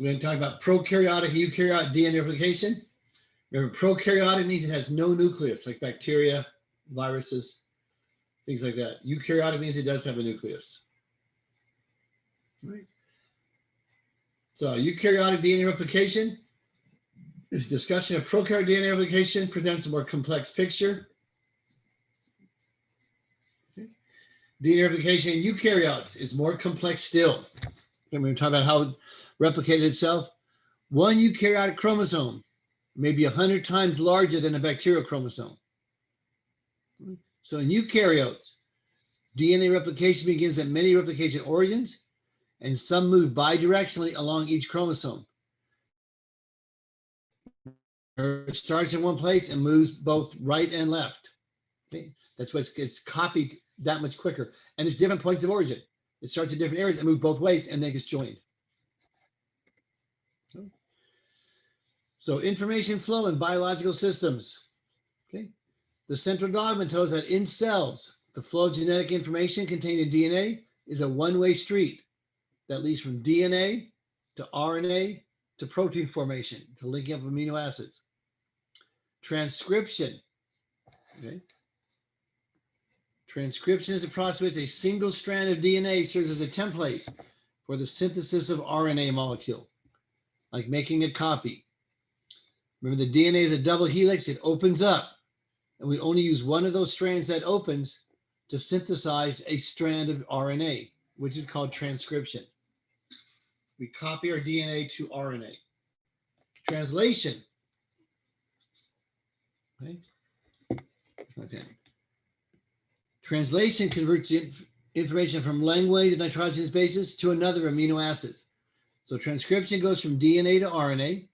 we're going to talk about prokaryotic and eukaryotic DNA replication. Remember, prokaryotic means it has no nucleus, like bacteria, viruses, things like that. Eukaryotic means it does have a nucleus. Right. So eukaryotic DNA replication, this discussion of prokaryotic DNA replication presents a more complex picture. Okay. DNA replication in eukaryotes is more complex still. Remember, we're talking about how it replicated itself. One eukaryotic chromosome may be 100 times larger than a bacterial chromosome. So in eukaryotes, DNA replication begins at many replication origins, and some move bidirectionally along each chromosome. It starts in one place and moves both right and left. Okay? That's why it's copied that much quicker. And there's different points of origin. It starts in different areas and moves both ways and then gets joined. Okay. So information flow in biological systems. Okay. The central dogma tells us that in cells, the flow of genetic information contained in DNA is a one-way street that leads from DNA to RNA to protein formation, to linking up amino acids. Transcription. Okay. Transcription is a process in which a single strand of DNA serves as a template for the synthesis of RNA molecule, like making a copy. Remember, the DNA is a double helix. It opens up, and we only use one of those strands that opens to synthesize a strand of RNA, which is called transcription. We copy our DNA to RNA. Translation. Okay. That's my pen. Translation converts information from long-way nitrogenous bases to another amino acids. So transcription goes from DNA to RNA.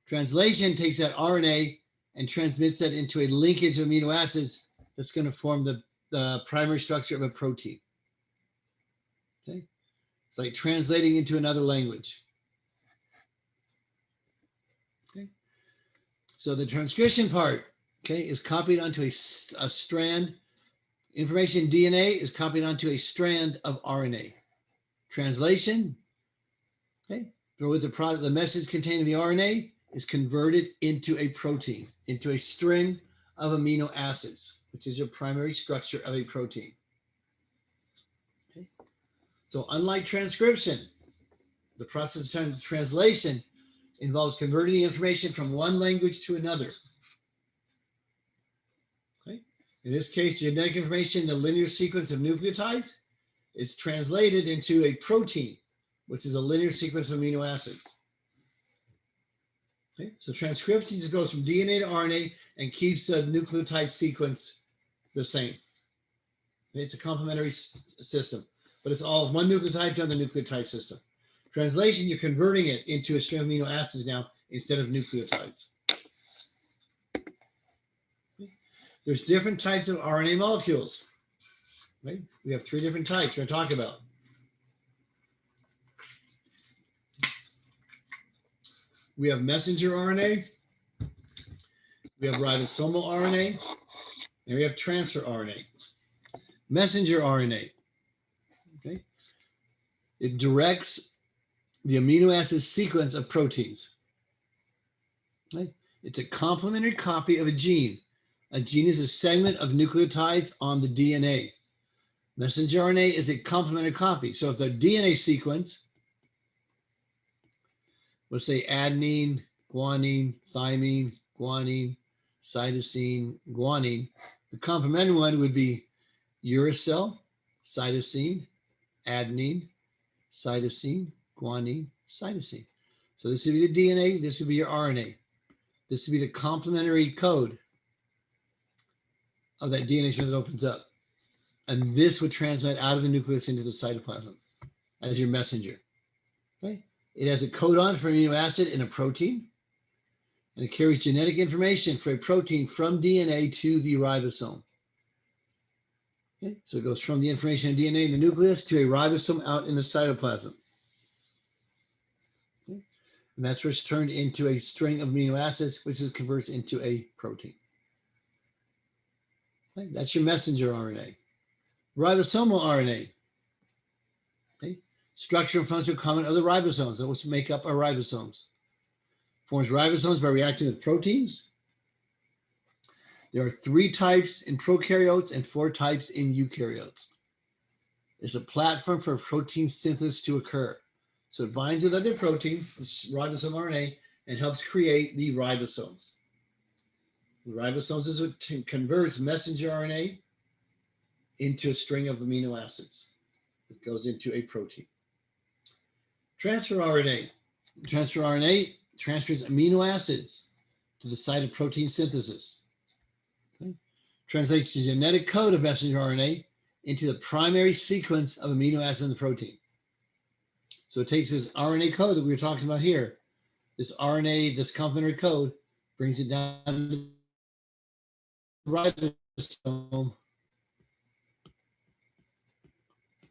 Translation takes that RNA and transmits that into a linkage of amino acids that's going to form the primary structure of a protein. Okay. It's like translating into another language. Okay. So the transcription part, okay, is copied onto a strand. Information DNA is copied onto a strand of RNA. Translation, okay, with the message contained in the RNA is converted into a protein, into a string of amino acids, which is your primary structure of a protein. Okay. So unlike transcription, the process of translation involves converting the information from one language to another. Okay. In this case, genetic information, the linear sequence of nucleotides, is translated into a protein, which is a linear sequence of amino acids. Okay. So transcription just goes from DNA to RNA and keeps the nucleotide sequence the same. It's a complementary system, but it's all one nucleotide to another nucleotide system. Translation, you're converting it into a string of amino acids now instead of nucleotides. Okay. There's different types of RNA molecules. Right? We have 3 different types we're going to talk about. We have messenger RNA, we have ribosomal RNA, and we have transfer RNA. Messenger RNA, okay? It directs the amino acid sequence of proteins. Right? It's a complementary copy of a gene. A gene is a segment of nucleotides on the DNA. Messenger RNA is a complementary copy. So if the DNA sequence, let's say adenine, guanine, thymine, guanine, cytosine, guanine, the complementary one would be uracil, cytosine, adenine, cytosine, guanine, cytosine. So this would be the DNA, this would be your RNA. This would be the complementary code of that DNA strand that opens up. And this would transmit out of the nucleus into the cytoplasm as your messenger. Okay? It has a codon for amino acid in a protein, and it carries genetic information for a protein from DNA to the ribosome. Okay? So it goes from the information in DNA in the nucleus to a ribosome out in the cytoplasm. Okay? And that's where it's turned into a string of amino acids, which is converts into a protein. Okay? That's your messenger RNA. Ribosomal RNA. Okay? Structure and functional complement of the ribosomes. That was make up our ribosomes. Forms ribosomes by reacting with proteins. There are 3 types in prokaryotes and 4 types in eukaryotes. It's a platform for protein synthesis to occur. So it binds with other proteins, this ribosome RNA, and helps create the ribosomes. The ribosomes is what converts messenger RNA into a string of amino acids. It goes into a protein. Transfer RNA. Transfer RNA transfers amino acids to the site of protein synthesis. Okay. Translates the genetic code of messenger RNA into the primary sequence of amino acids in the protein. So it takes this RNA code that we were talking about here, this RNA, this complementary code, brings it down to the ribosome.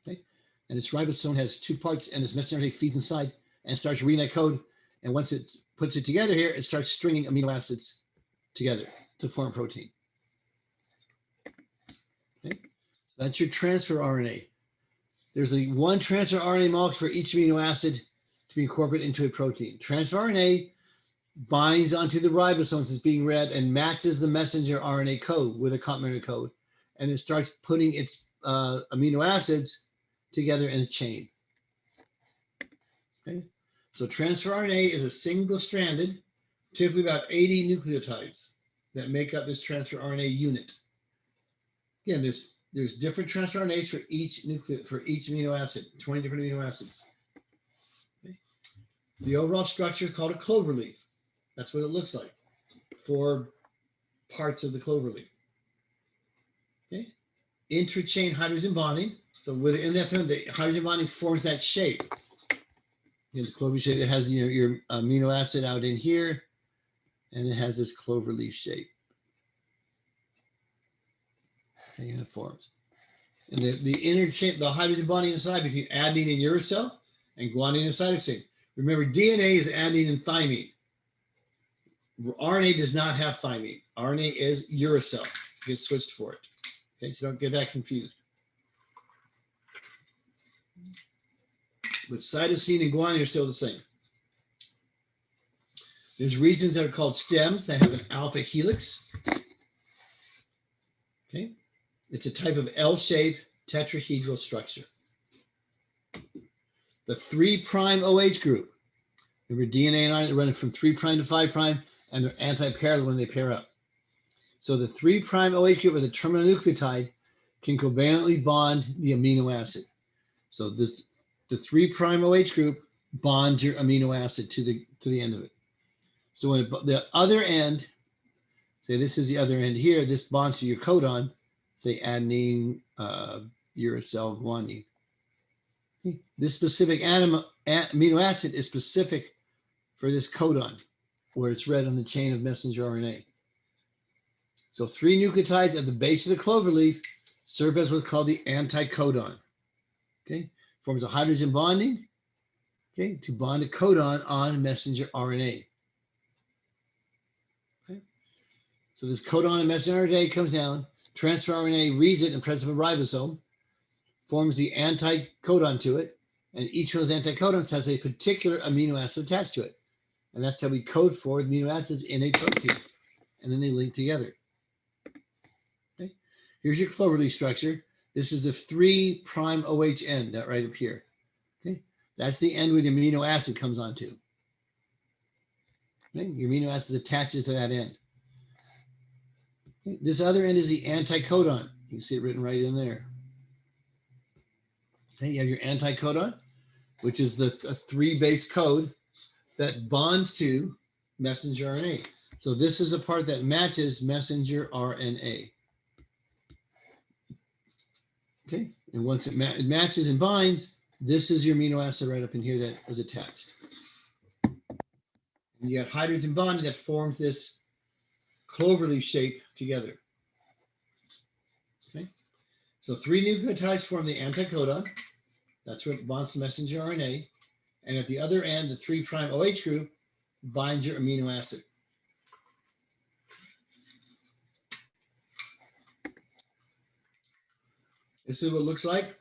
Okay. And this ribosome has 2 parts, and this messenger RNA feeds inside and starts reading that code. And once it puts it together here, it starts stringing amino acids together to form protein. Okay. That's your transfer RNA. There's one transfer RNA molecule for each amino acid to be incorporated into a protein. Transfer RNA binds onto the ribosomes that's being read and matches the messenger RNA code with a complementary code. And it starts putting its amino acids together in a chain. Okay. So transfer RNA is a single-stranded, typically about 80 nucleotides that make up this transfer RNA unit. Again, there's different transfer RNAs for each amino acid, 20 different amino acids. Okay. The overall structure is called a clover leaf. That's what it looks like. 4 parts of the clover leaf. Okay. Interchain hydrogen bonding. So within that film, the hydrogen bonding forms that shape. In the clover shape, it has your amino acid out in here, and it has this clover leaf shape. And it forms. And the hydrogen bonding inside between adenine and uracil and guanine and cytosine. Remember, DNA is adenine and thymine. RNA does not have thymine. RNA is uracil. It gets switched for it. Okay, so don't get that confused. But cytosine and guanine are still the same. There's regions that are called stems that have an alpha helix. Okay. It's a type of L-shaped tetrahedral structure. The 3' OH group. Remember, DNA and RNA running from 3' to 5', and they're anti-parallel when they pair up. So the 3' OH group, or the terminal nucleotide, can covalently bond the amino acid. So the 3' OH group bonds your amino acid to the end of it. So when the other end, say this is the other end here, this bonds to your codon, say adenine, uracil, guanine. This specific amino acid is specific for this codon, where it's read on the chain of messenger RNA. So 3 nucleotides at the base of the clover leaf serve as what's called the anticodon. Okay, forms a hydrogen bonding, okay, to bond a codon on messenger RNA. Okay, so this codon and messenger RNA comes down, transfer RNA reads it in the presence of a ribosome, forms the anticodon to it, and each of those anticodons has a particular amino acid attached to it. And that's how we code for amino acids in a protein. And then they link together. Okay. Here's your clover leaf structure. This is the 3' OH end, that right up here. Okay. That's the end where the amino acid comes onto. Okay. Your amino acid attaches to that end. Okay. This other end is the anticodon. You can see it written right in there. Okay. You have your anticodon, which is the 3 base code that bonds to messenger RNA. So this is a part that matches messenger RNA. Okay, and once it matches and binds, this is your amino acid right up in here that is attached. And you have hydrogen bonding that forms this cloverleaf shape together. Okay, so 3 nucleotides form the anticodon. That's what bonds to messenger RNA. And at the other end, the 3' OH group binds your amino acid. This is what it looks like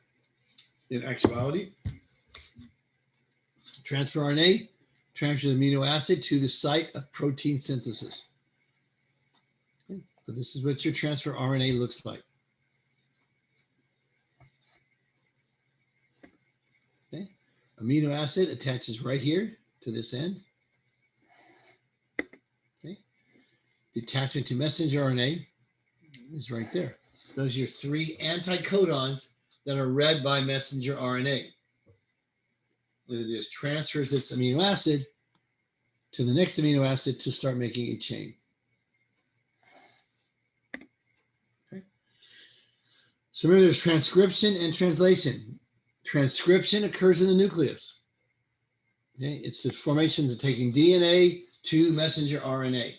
in actuality. Transfer RNA transfers the amino acid to the site of protein synthesis. Okay. So this is what your transfer RNA looks like. Okay. Amino acid attaches right here to this end. Okay. The attachment to messenger RNA is right there. Those are your 3 anticodons that are read by messenger RNA. What it is transfers this amino acid to the next amino acid to start making a chain. Okay. So remember, there's transcription and translation. Transcription occurs in the nucleus. Okay. It's the formation of taking DNA to messenger RNA.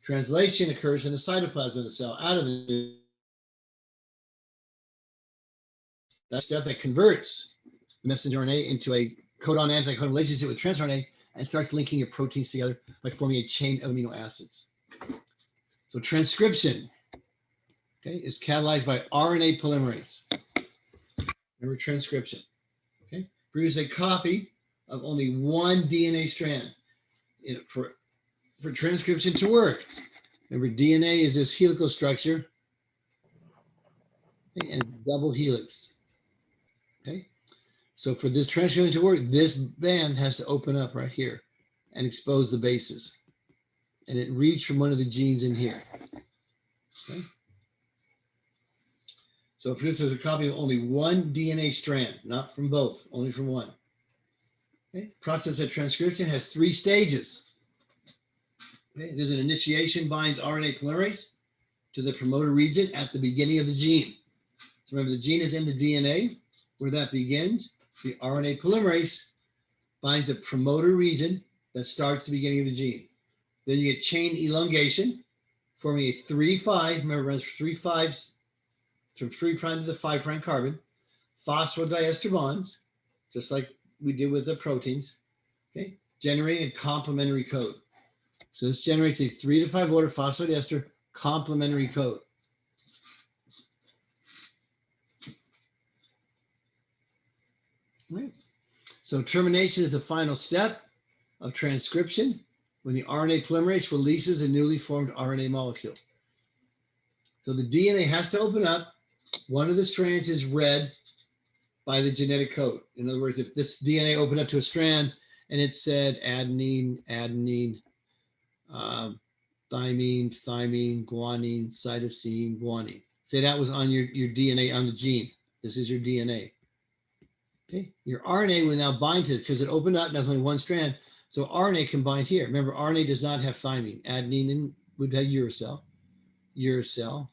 Translation occurs in the cytoplasm of the cell out of the that step that converts the messenger RNA into a codon-anticodon relationship with transfer RNA and starts linking your proteins together by forming a chain of amino acids. So transcription, okay, is catalyzed by RNA polymerase. Remember transcription, okay? Produce a copy of only one DNA strand. For transcription to work, remember DNA is this helical structure, okay, and double helix. Okay, so for this transcription to work, this band has to open up right here and expose the bases. And it reads from one of the genes in here. Okay. So it produces a copy of only one DNA strand, not from both, only from one. Okay. Process of transcription has 3 stages. Okay. There's an initiation, binds RNA polymerase to the promoter region at the beginning of the gene. So remember, the gene is in the DNA. Where that begins, the RNA polymerase binds a promoter region that starts the beginning of the gene. Then you get chain elongation, forming a 3'5", remember, runs 3 5s from 3' to the 5' carbon, phosphodiester bonds, just like we did with the proteins, okay, generating a complementary code. So this generates a 3 to 5 order phosphodiester complementary code. Right. So termination is the final step of transcription when the RNA polymerase releases a newly formed RNA molecule. So the DNA has to open up. One of the strands is read by the genetic code. In other words, if this DNA opened up to a strand and it said adenine, adenine, thymine, thymine, guanine, cytosine, guanine. Say that was on your DNA on the gene. This is your DNA. Okay, your RNA will now bind to it because it opened up and there's only one strand. So RNA can bind here. Remember, RNA does not have thymine. Adenine would have uracil, uracil,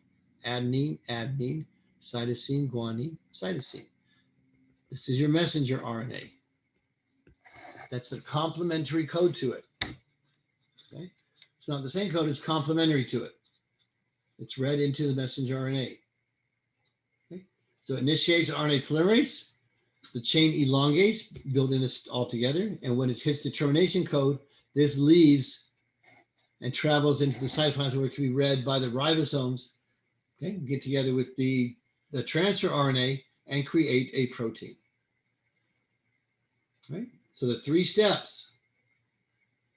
adenine, adenine, cytosine, guanine, cytosine. This is your messenger RNA. That's a complementary code to it. Okay, it's not the same code, it's complementary to it. It's read into the messenger RNA. Okay, so it initiates RNA polymerase. The chain elongates, building this all together. And when it hits the termination code, this leaves and travels into the cytoplasm where it can be read by the ribosomes, okay, get together with the transfer RNA and create a protein. Right? So the 3 steps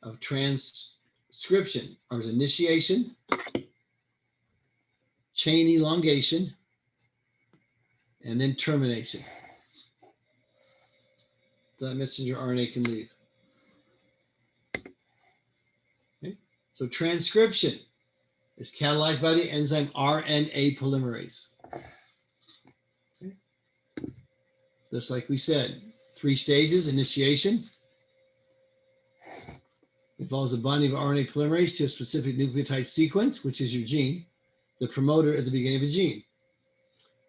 of transcription are initiation, chain elongation, and then termination. That messenger RNA can leave. Okay. So transcription is catalyzed by the enzyme RNA polymerase. Okay. Just like we said, 3 stages: initiation involves the binding of RNA polymerase to a specific nucleotide sequence, which is your gene, the promoter at the beginning of a gene.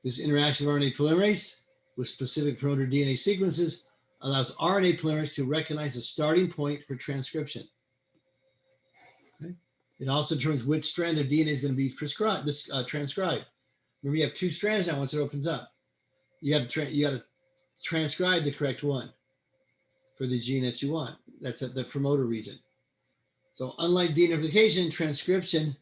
This interaction of RNA polymerase with specific promoter DNA sequences allows RNA polymerase to recognize a starting point for transcription. Okay. It also determines which strand of DNA is going to be transcribed. Remember, you have 2 strands now once it opens up. You got to transcribe the correct one for the gene that you want. That's at the promoter region. So unlike DNA replication, transcription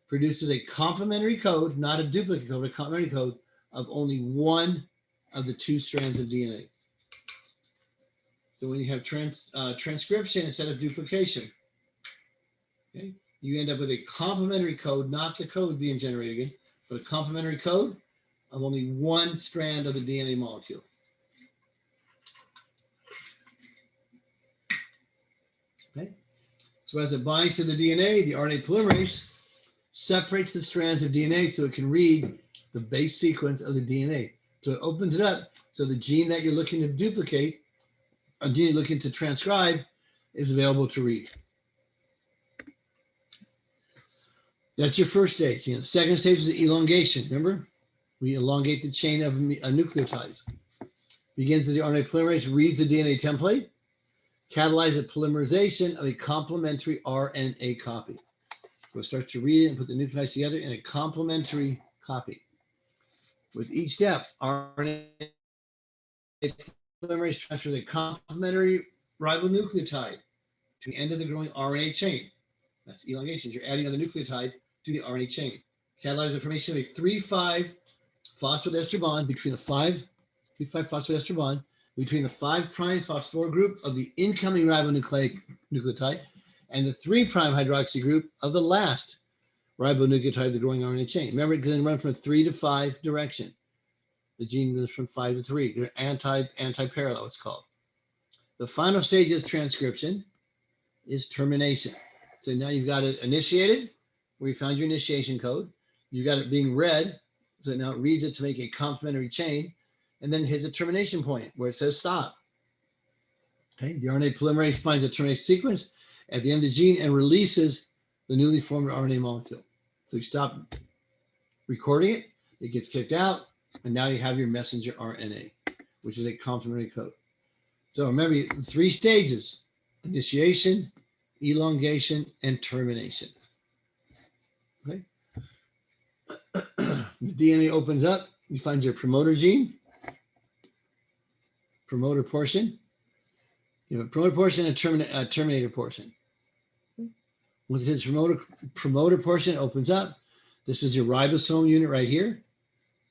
produces a complementary code, not a duplicate code, but a complementary code of only one of the 2 strands of DNA. So when you have transcription instead of duplication, okay, you end up with a complementary code, not the code being generated again, but a complementary code of only one strand of the DNA molecule. Okay. So as it binds to the DNA, the RNA polymerase separates the strands of DNA so it can read the base sequence of the DNA. So it opens it up so the gene that you're looking to duplicate, a gene you're looking to transcribe, is available to read. That's your first stage. The second stage is elongation. Remember, we elongate the chain of nucleotides. Begins with the RNA polymerase, reads the DNA template, catalyzes the polymerization of a complementary RNA copy. So it starts to read it and put the nucleotides together in a complementary copy. With each step, RNA polymerase transfers a complementary ribonucleotide to the end of the growing RNA chain. That's elongation. You're adding another nucleotide to the RNA chain. Catalyzes the formation of a 3,5 phosphodiester bond between the 5 phosphodiester bond between the 5' phosphor group of the incoming ribonucleotide and the 3' hydroxy group of the last ribonucleotide of the growing RNA chain. Remember, it can run from a 3 to 5 direction. The gene goes from 5 to 3. They're anti-parallel, it's called. The final stage is transcription, is termination. So now you've got it initiated, where you found your initiation code. You've got it being read, so now it reads it to make a complementary chain, and then hits a termination point where it says stop. Okay, the RNA polymerase finds a termination sequence at the end of the gene and releases the newly formed RNA molecule. So you stop recording it, it gets kicked out, and now you have your messenger RNA, which is a complementary code. So remember, 3 stages: initiation, elongation, and termination. Okay. The DNA opens up, you find your promoter gene, promoter portion. You have a promoter portion and a terminator portion. Once it hits promoter portion, it opens up. This is your ribosome unit right here.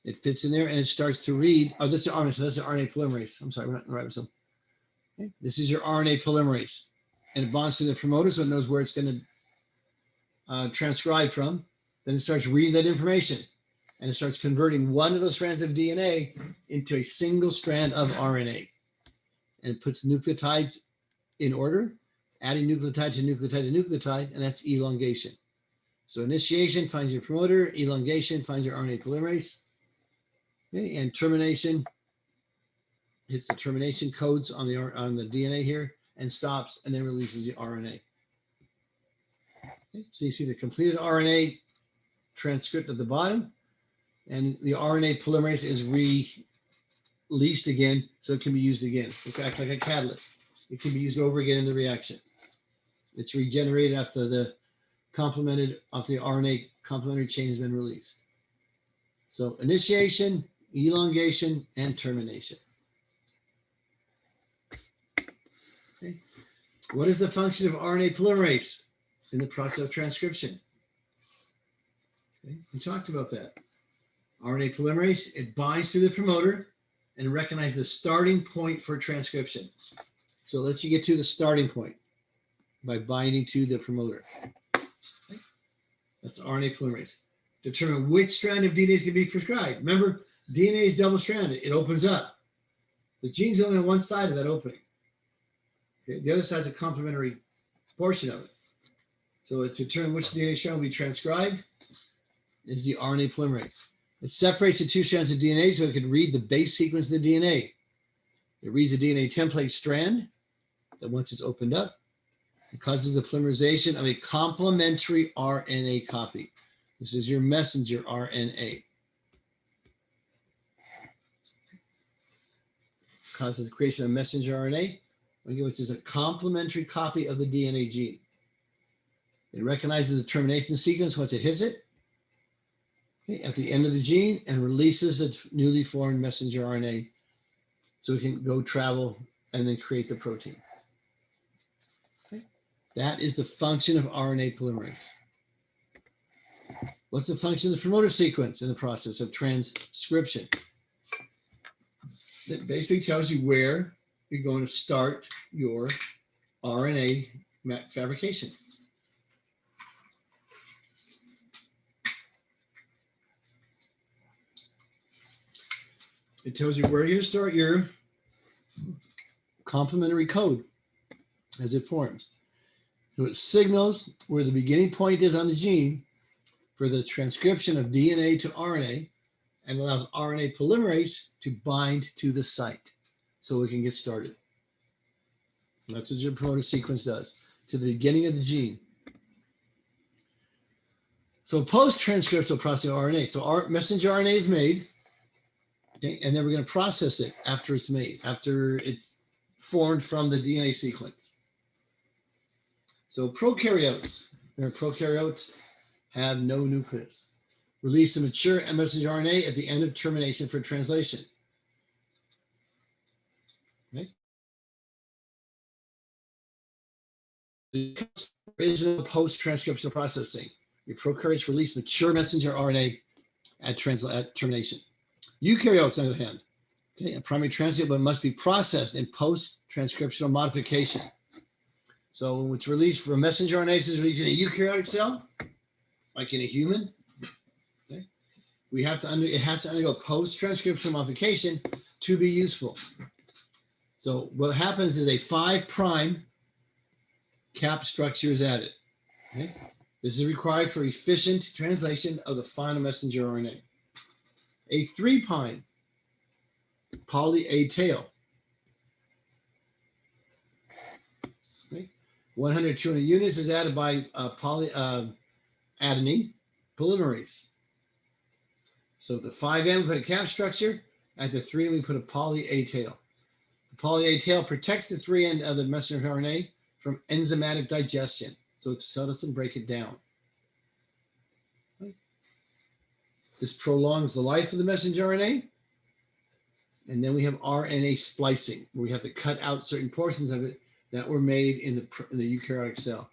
It fits in there and it starts to read. Oh, that's the RNA. So that's the RNA polymerase. I'm sorry, we're not in the ribosome. Okay. This is your RNA polymerase, and it bonds to the promoter so it knows where it's going to transcribe from. Then it starts reading that information, and it starts converting one of those strands of DNA into a single strand of RNA. And it puts nucleotides in order, adding nucleotide to nucleotide to nucleotide, and that's elongation. So initiation finds your promoter, elongation finds your RNA polymerase, okay, and termination hits the termination codes on the DNA here and stops, and then releases the RNA. Okay, so you see the completed RNA transcript at the bottom, and the RNA polymerase is released again, so it can be used again. It acts like a catalyst. It can be used over again in the reaction. It's regenerated after the RNA complementary chain has been released. So initiation, elongation, and termination. Okay. What is the function of RNA polymerase in the process of transcription? Okay. We talked about that. RNA polymerase, it binds to the promoter and recognizes the starting point for transcription. So it lets you get to the starting point by binding to the promoter. Okay. That's RNA polymerase. Determine which strand of DNA is going to be prescribed. Remember, DNA is double-stranded. It opens up. The gene's only on one side of that opening. Okay. The other side is a complementary portion of it. So to determine which DNA strand will be transcribed is the RNA polymerase. It separates the 2 strands of DNA so it can read the base sequence of the DNA. It reads the DNA template strand that once it's opened up, it causes the polymerization of a complementary RNA copy. This is your messenger RNA. Causes the creation of messenger RNA, which is a complementary copy of the DNA gene. It recognizes the termination sequence once it hits it at the end of the gene and releases its newly formed messenger RNA so it can go travel and then create the protein. Okay. That is the function of RNA polymerase. What's the function of the promoter sequence in the process of transcription? It basically tells you where you're going to start your RNA fabrication. It tells you where you start your complementary code as it forms. So it signals where the beginning point is on the gene for the transcription of DNA to RNA and allows RNA polymerase to bind to the site so it can get started. And that's what your promoter sequence does to the beginning of the gene. So post-transcriptional processing of RNA. So our messenger RNA is made, okay, and then we're going to process it after it's made, after it's formed from the DNA sequence. So prokaryotes, prokaryotes have no nucleus. Release a mature messenger RNA at the end of termination for translation. Okay. Original post-transcriptional processing. Your prokaryotes release mature messenger RNA at termination. Eukaryotes, on the other hand, okay, a primary transcript, but must be processed in post-transcriptional modification. So when it's released from messenger RNA, is released in a eukaryotic cell, like in a human. Okay, it has to undergo post-transcriptional modification to be useful. So what happens is a 5' cap structure is added. Okay, this is required for efficient translation of the final messenger RNA. A 3' poly A tail. Okay. 100, 200 units is added by adenine polymerase. So the 5' we put a cap structure, at the 3' we put a poly A tail. The poly A tail protects the 3' end of the messenger RNA from enzymatic digestion, so it doesn't break it down. Okay. This prolongs the life of the messenger RNA. And then we have RNA splicing, where we have to cut out certain portions of it that were made in the eukaryotic cell.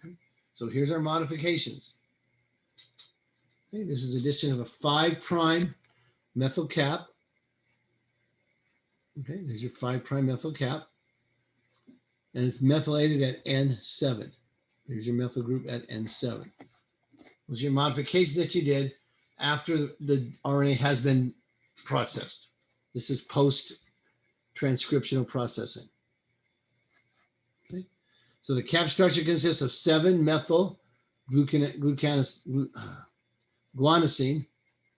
Okay. So here's our modifications. Okay, this is addition of a 5' methyl cap. Okay, there's your 5' methyl cap. And it's methylated at N7. There's your methyl group at N7. Those are your modifications that you did after the RNA has been processed. This is post-transcriptional processing. Okay. So the cap structure consists of 7-methyl guanosine,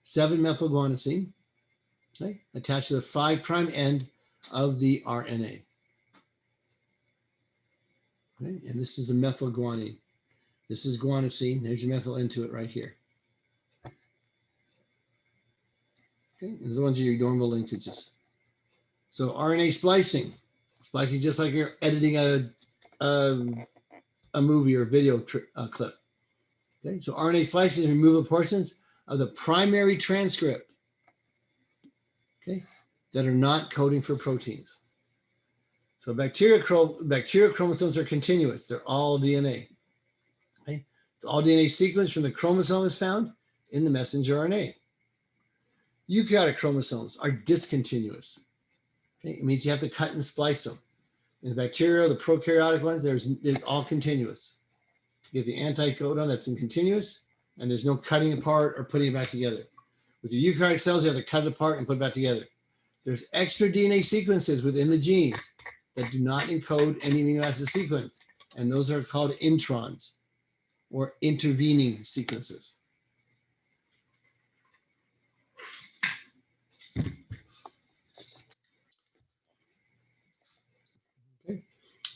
7-methyl guanosine, okay, attached to the 5' end of the RNA. Okay. And this is the methyl guanine. This is guanosine. There's your methyl into it right here. Okay, and the ones are your normal linkages. So RNA splicing. Splicing is just like you're editing a movie or video clip. Okay, so RNA splicing is removal portions of the primary transcript, okay, that are not coding for proteins. So bacterial chromosomes are continuous. They're all DNA. Okay, it's all DNA sequence from the chromosome is found in the messenger RNA. Eukaryotic chromosomes are discontinuous. Okay, it means you have to cut and splice them. In the bacteria, the prokaryotic ones, there's all continuous. You get the anticodon that's in continuous, and there's no cutting apart or putting it back together. With the eukaryotic cells, you have to cut it apart and put it back together. There's extra DNA sequences within the genes that do not encode any amino acid sequence, and those are called introns or intervening sequences.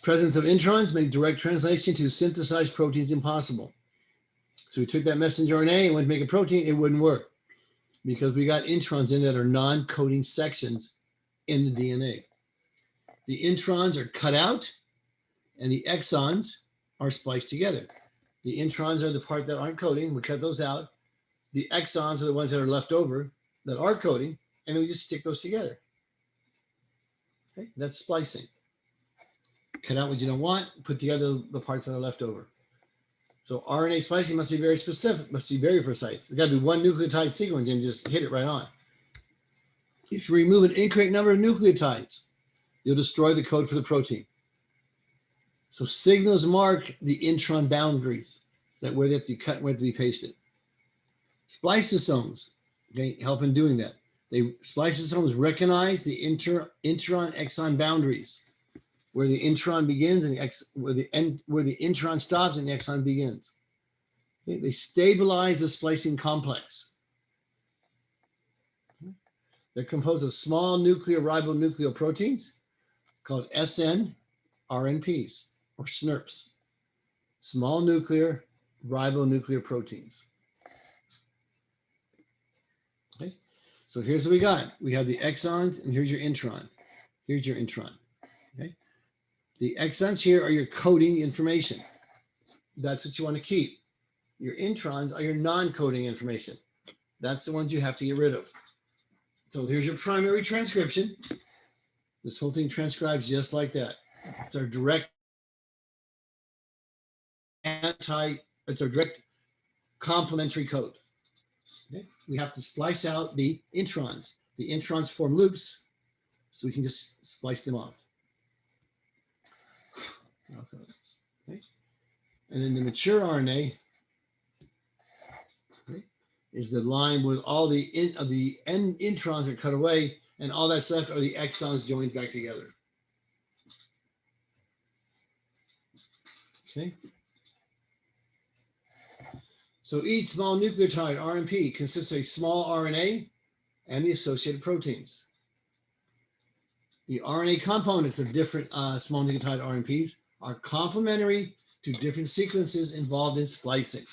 Presence of introns make direct translation to synthesized proteins impossible. So we took that messenger RNA and went to make a protein, it wouldn't work because we got introns in that are non-coding sections in the DNA. The introns are cut out and the exons are spliced together. The introns are the part that aren't coding, we cut those out. The exons are the ones that are left over that are coding, and then we just stick those together. Okay, that's splicing. Cut out what you don't want, put together the parts that are left over. So RNA splicing must be very specific, must be very precise. There's got to be one nucleotide sequence and just hit it right on. If you remove an incorrect number of nucleotides, you'll destroy the code for the protein. So signals mark the intron boundaries, that where they have to be cut and where they have to be pasted. Spliceosomes, okay, help in doing that. Spliceosomes recognize the intron exon boundaries, where the intron begins and where the intron stops and the exon begins. Okay, they stabilize the splicing complex. They're composed of small nucleoribonucleoproteins called SNRNPs or SNRPs, small nuclear ribonucleoproteins. Okay, so here's what we got. We have the exons and here's your intron. Here's your intron. Okay, the exons here are your coding information. That's what you want to keep. Your introns are your non-coding information. That's the ones you have to get rid of. So here's your primary transcription. This whole thing transcribes just like that. It's our direct complementary code. Okay? We have to splice out the introns. The introns form loops, so we can just splice them off. Okay? And then the mature RNA, okay, is the line with all the introns are cut away, and all that's left are the exons joined back together. Okay. So each small nucleotide, RNP, consists of a small RNA and the associated proteins. The RNA components of different small nucleotide RNPs are complementary to different sequences involved in splicing.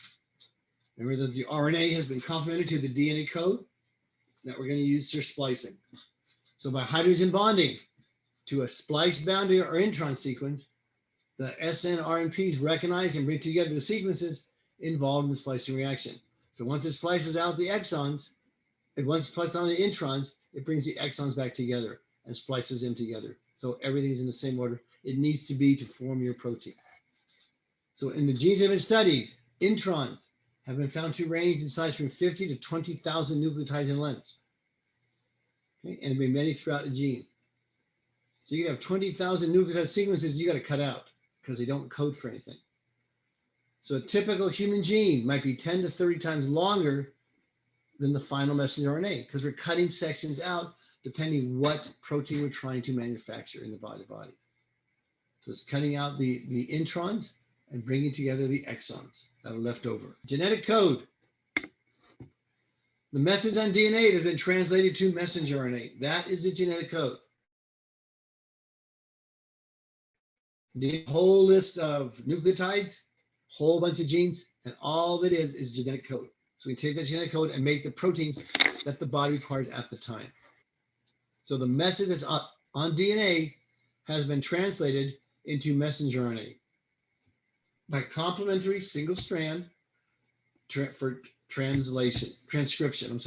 Remember that the RNA has been complemented to the DNA code that we're going to use for splicing. So by hydrogen bonding to a splice boundary or intron sequence, the SNRNPs recognize and bring together the sequences involved in the splicing reaction. So once it splices out the exons, once it splices out the introns, it brings the exons back together and splices them together. So everything's in the same order it needs to be to form your protein. So in the genes that have been studied, introns have been found to range in size from 50 to 20,000 nucleotides in length. Okay? And there have been many throughout the gene. So you have 20,000 nucleotide sequences you got to cut out because they don't code for anything. So a typical human gene might be 10 to 30 times longer than the final messenger RNA because we're cutting sections out depending what protein we're trying to manufacture in the body. So it's cutting out the introns and bringing together the exons that are left over. Genetic code. The message on DNA has been translated to messenger RNA. That is the genetic code. The whole list of nucleotides, whole bunch of genes, and all that is genetic code. So we take that genetic code and make the proteins that the body requires at the time. So the message that's on DNA has been translated into messenger RNA by complementary single strand for transcription.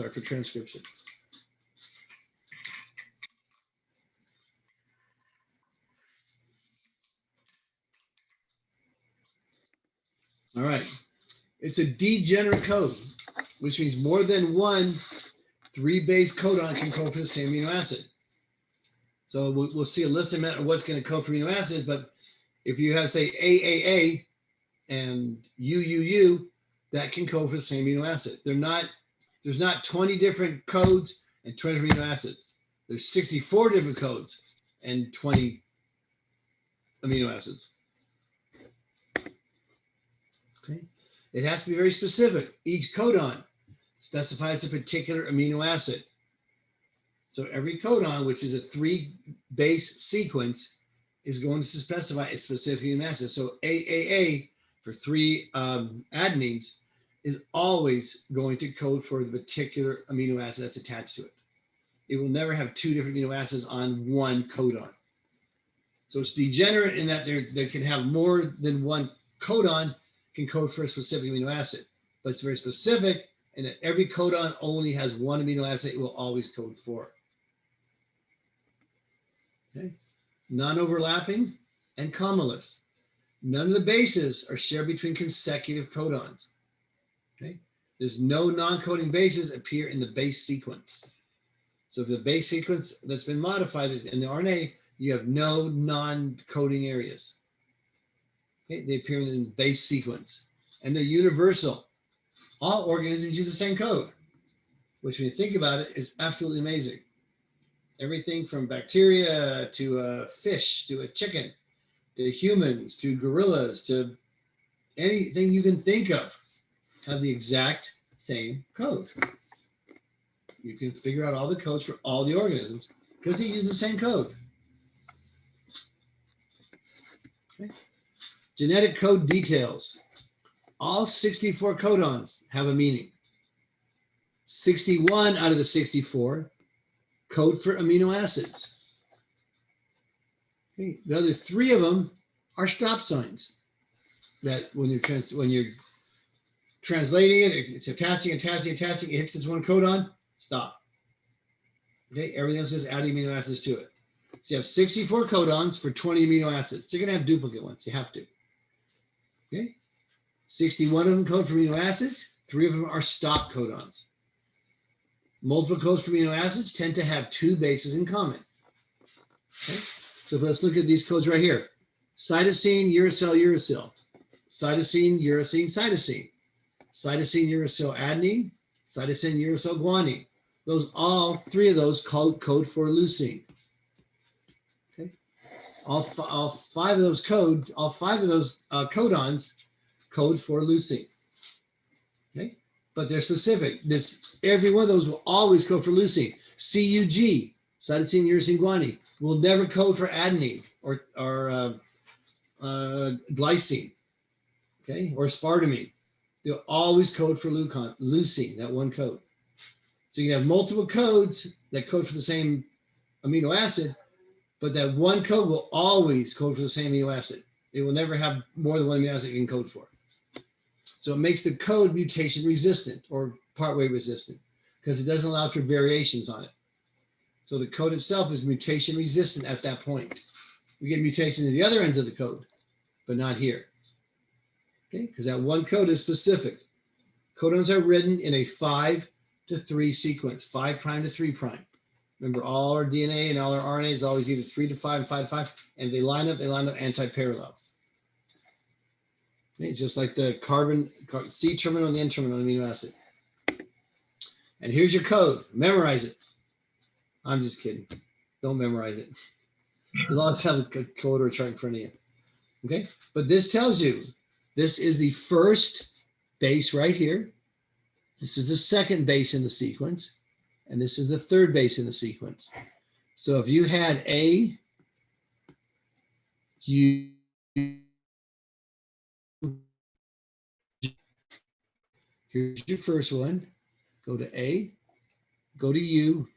All right. It's a degenerate code, which means more than one 3-base codon can code for the same amino acid. So we'll see a list of what's going to code for amino acids, but if you have, say, AAA and UUU, that can code for the same amino acid. There's not 20 different codes and 20 different amino acids. There's 64 different codes and 20 amino acids. Okay. It has to be very specific. Each codon specifies a particular amino acid. So every codon, which is a 3-base sequence, is going to specify a specific amino acid. So AAA for 3 adenines is always going to code for the particular amino acid that's attached to it. It will never have 2 different amino acids on one codon. So it's degenerate in that they can have more than one codon can code for a specific amino acid, but it's very specific in that every codon only has one amino acid it will always code for. Okay. Non-overlapping and commaless. None of the bases are shared between consecutive codons. Okay. There's no non-coding bases appear in the base sequence. So if the base sequence that's been modified in the RNA, You have no non-coding areas. Okay? They appear in the base sequence, and they're universal. All organisms use the same code, which when you think about it is absolutely amazing. Everything from bacteria to a fish to a chicken to humans to gorillas to anything you can think of have the exact same code. You can figure out all the codes for all the organisms because they use the same code. Okay. Genetic code details. All 64 codons have a meaning. 61 out of the 64 code for amino acids. Okay. The other 3 of them are stop signs that when you're translating it, it's attaching, it hits this one codon, stop. Okay, everything else is adding amino acids to it. So you have 64 codons for 20 amino acids. So you're gonna have duplicate ones, you have to. Okay, 61 of them code for amino acids, 3 of them are stop codons. Multiple codes for amino acids tend to have 2 bases in common. Okay, so let's look at these codes right here. Cytosine, uracil, uracil. Cytosine, uracil, cytosine. Cytosine, uracil, adenine. Cytosine, uracil, guanine. Those, all 3 of those code for leucine. Okay, all 5 of those codons code for leucine. Okay, but they're specific. Every one of those will always code for leucine. CUG, cytosine, uracil, guanine, will never code for adenine or glycine. Okay, or aspartame. They'll always code for leucine, that one code. So you can have multiple codes that code for the same amino acid, but that one code will always code for the same amino acid. It will never have more than one amino acid it can code for. So it makes the code mutation resistant or partway resistant because it doesn't allow for variations on it. So the code itself is mutation resistant at that point. We get mutation at the other end of the code, but not here. Okay, because that one code is specific. Codons are written in a 5 to 3 sequence, 5' to 3'. Remember, all our DNA and all our RNA is always either 3 to 5 and 5 to 5, and they line up anti-parallel. Okay, it's just like the carbon C terminal and the N terminal amino acid. And here's your code. Memorize it. I'm just kidding. Don't memorize it. You'll always have a code or a chart in front of you. Okay, but this tells you this is the first base right here. This is the second base in the sequence, and this is the third base in the sequence. So if you had A, U, here's your first one. Go to A, go to U,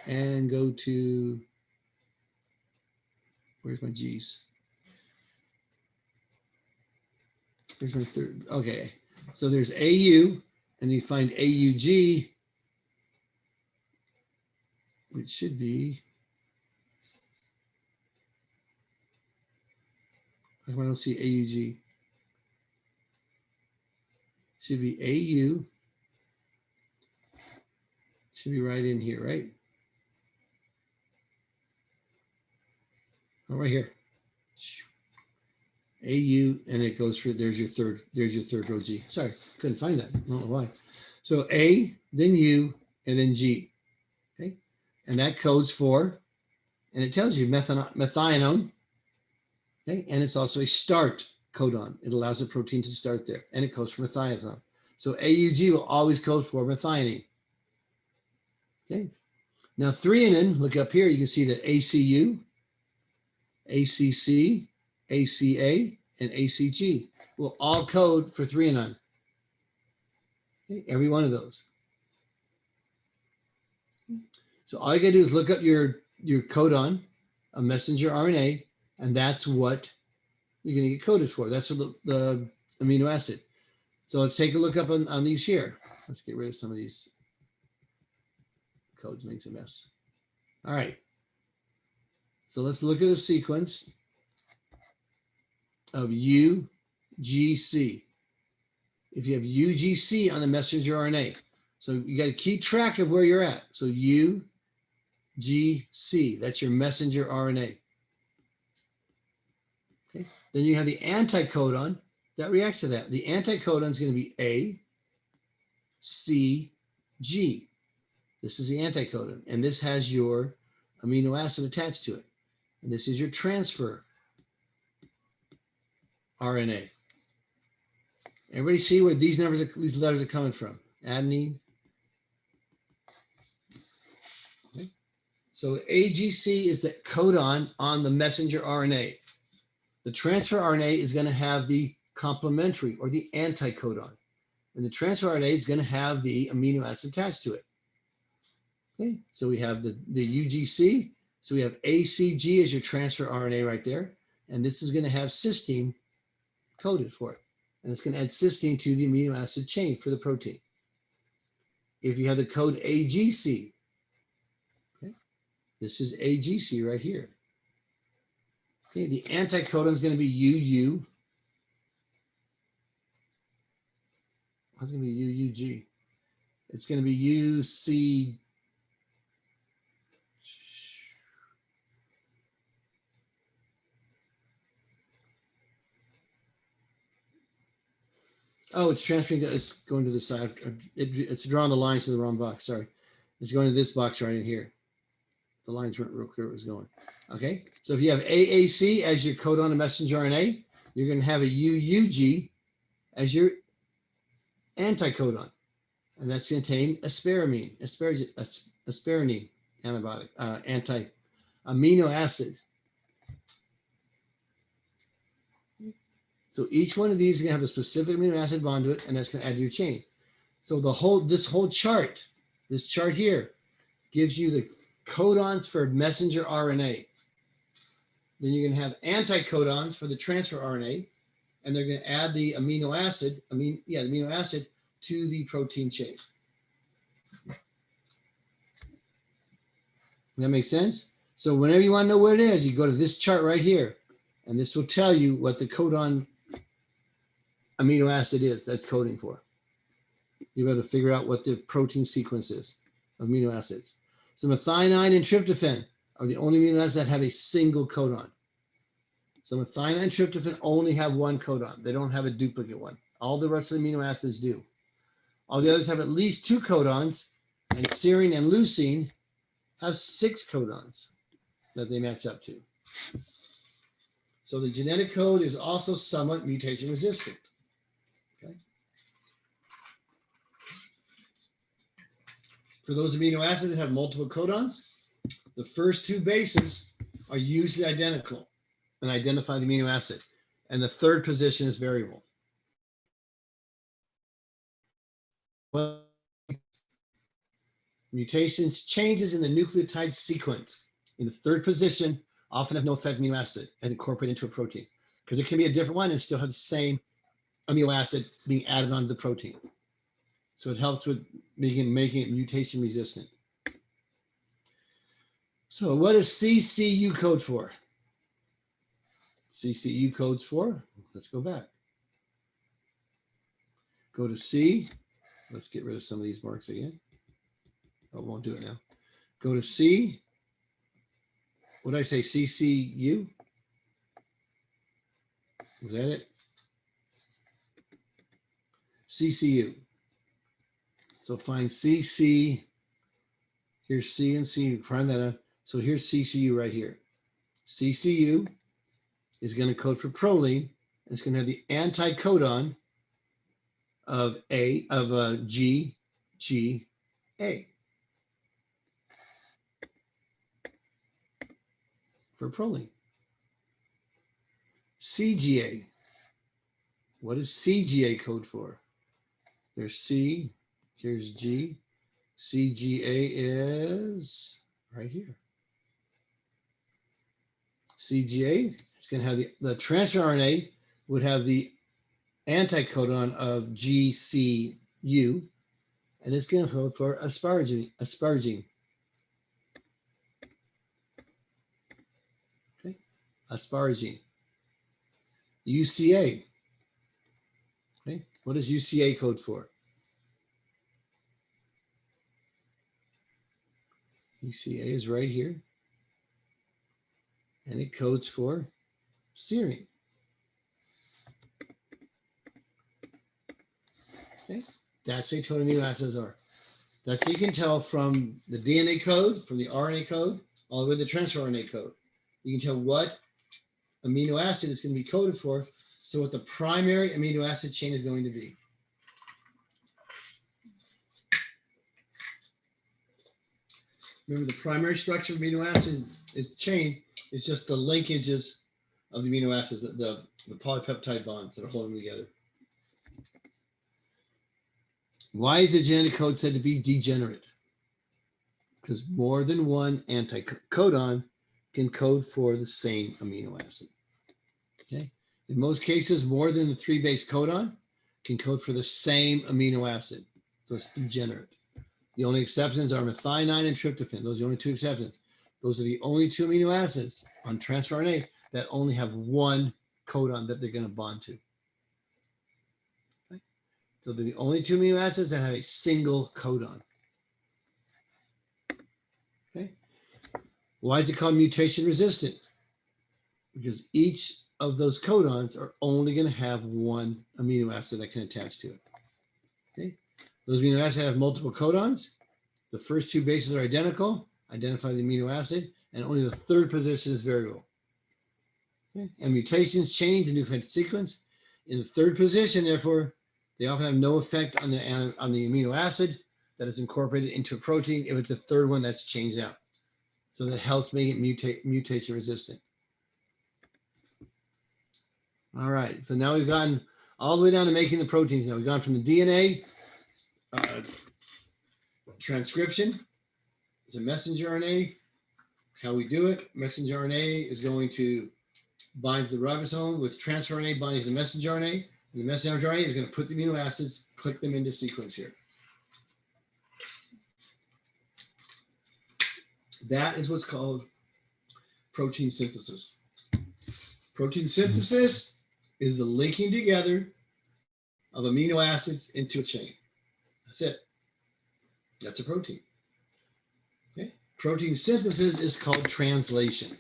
and go to, where's my G's? Here's my third. Okay, so there's AU, and you find AUG, which should be, I don't see AUG. Should be AU. Should be right in here, right? Oh, right here. AU, and it goes for, there's your third row G. Sorry, couldn't find that. I don't know why. So A, then U, and then G. Okay, and that codes for, and it tells you methionine. Okay, and it's also a start codon. It allows the protein to start there, and it codes for methionine. So AUG will always code for methionine. Okay, now threonine, look up here, you can see that ACU, ACC, ACA, and ACG will all code for threonine. Okay, every one of those. So all you gotta do is look up your codon, a messenger RNA, and that's what you're gonna get coded for. That's what the amino acid. So let's take a look up on these here. Let's get rid of some of these codes, makes a mess. All right. So let's look at a sequence of UGC. If you have UGC on the messenger RNA, so you got to keep track of where you're at. So UGC, that's your messenger RNA. Okay. Then you have the anticodon that reacts to that. The anticodon is going to be A, C, G. This is the anticodon, and this has your amino acid attached to it. And this is your transfer RNA. Everybody see where these letters are coming from? Adenine. Okay. So AGC is the codon on the messenger RNA. The transfer RNA is going to have the complementary or the anticodon. And the transfer RNA is going to have the amino acid attached to it. Okay, so we have the UGC. So we have ACG as your transfer RNA right there. And this is going to have cysteine coded for it. And it's going to add cysteine to the amino acid chain for the protein. If you have the code AGC, okay, this is AGC right here. Okay, the anticodon is going to be UU. What's going to be UUG? It's going to be UC. Oh, it's transferring. It's going to the side. It's drawing the lines to the wrong box. Sorry. It's going to this box right in here. The lines weren't real clear where it was going. Okay. So if you have AAC as your codon and messenger RNA, you're going to have a UUG as your anticodon. And that's going to contain asparagine, asparagine antibiotic, anti-amino acid. So each one of these is going to have a specific amino acid bond to it, and that's going to add to your chain. So this whole chart, this chart here, gives you the codons for messenger RNA. Then you're going to have anticodons for the transfer RNA, and they're going to add the amino acid, the amino acid to the protein chain. That makes sense? So whenever you want to know where it is, you go to this chart right here, and this will tell you what the codon amino acid is that's coding for. You're able to figure out what the protein sequence is of amino acids. So methionine and tryptophan are the only amino acids that have a single codon. So methionine and tryptophan only have one codon. They don't have a duplicate one. All the rest of the amino acids do. All the others have at least 2 codons, and serine and leucine have 6 codons that they match up to. So the genetic code is also somewhat mutation resistant. Okay. For those amino acids that have multiple codons, the first 2 bases are usually identical and identify the amino acid, and the third position is variable. Well, mutations, changes in the nucleotide sequence in the third position often have no effect on amino acid as incorporated into a protein, because it can be a different one and still have the same amino acid being added onto the protein. So it helps with making it mutation resistant. So what does CCU code for? CCU codes for, let's go back. Go to C. Let's get rid of some of these marks again. Oh, it won't do it now. Go to C. What did I say? CCU? Was that it? CCU. So find CC. Here's C and C. Find that out. So here's CCU right here. CCU is going to code for proline. And it's going to have the anticodon of G, G, A. For proline. CGA. What does CGA code for? There's C, here's G. CGA is right here. CGA, it's going to have the transfer RNA would have the anticodon of GCU, and it's going to code for asparagine. Okay, asparagine. UCA. Okay, what does UCA code for? UCA is right here, and it codes for serine. Okay, that's how total amino acids are. That's how you can tell from the DNA code, from the RNA code, all the way to the transfer RNA code. You can tell what amino acid is going to be coded for, so what the primary amino acid chain is going to be. Remember, the primary structure of amino acid chain is just the linkages of the amino acids, the polypeptide bonds that are holding them together. Why is the genetic code said to be degenerate? Because more than one anticodon can code for the same amino acid. Okay. In most cases, more than the 3 base codon can code for the same amino acid. So it's degenerate. The only exceptions are methionine and tryptophan. Those are the only 2 exceptions. Those are the only 2 amino acids on transfer RNA that only have one codon that they're going to bond to. Okay. So they're the only 2 amino acids that have a single codon. Okay. Why is it called mutation resistant? Because each of those codons are only going to have one amino acid that can attach to it. Okay. Those amino acids have multiple codons. The first 2 bases are identical, identify the amino acid, and only the 3rd position is variable. Okay. And mutations change the nucleotide sequence. In the 3rd position, therefore, they often have no effect on the amino acid that is incorporated into a protein if it's the 3rd one that's changed out. So that helps make it mutation resistant. All right, so now we've gotten all the way down to making the proteins. Now we've gone from the DNA transcription to messenger RNA. How we do it, messenger RNA is going to bind to the ribosome with transfer RNA binding to the messenger RNA. And the messenger RNA is going to put the amino acids, click them into sequence here. That is what's called protein synthesis. Protein synthesis is the linking together of amino acids into a chain. That's it. That's a protein. Okay. Protein synthesis is called translation.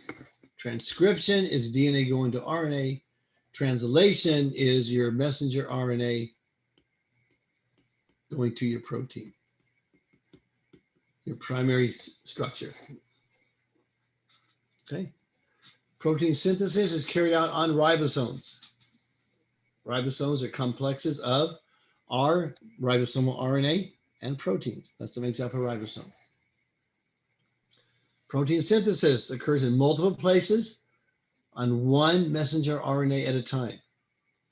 Transcription is DNA going to RNA. Translation is your messenger RNA going to your protein, your primary structure. Okay. Protein synthesis is carried out on ribosomes. Ribosomes are complexes of our ribosomal RNA and proteins. That's what makes up a ribosome. Protein synthesis occurs in multiple places on one messenger RNA at a time.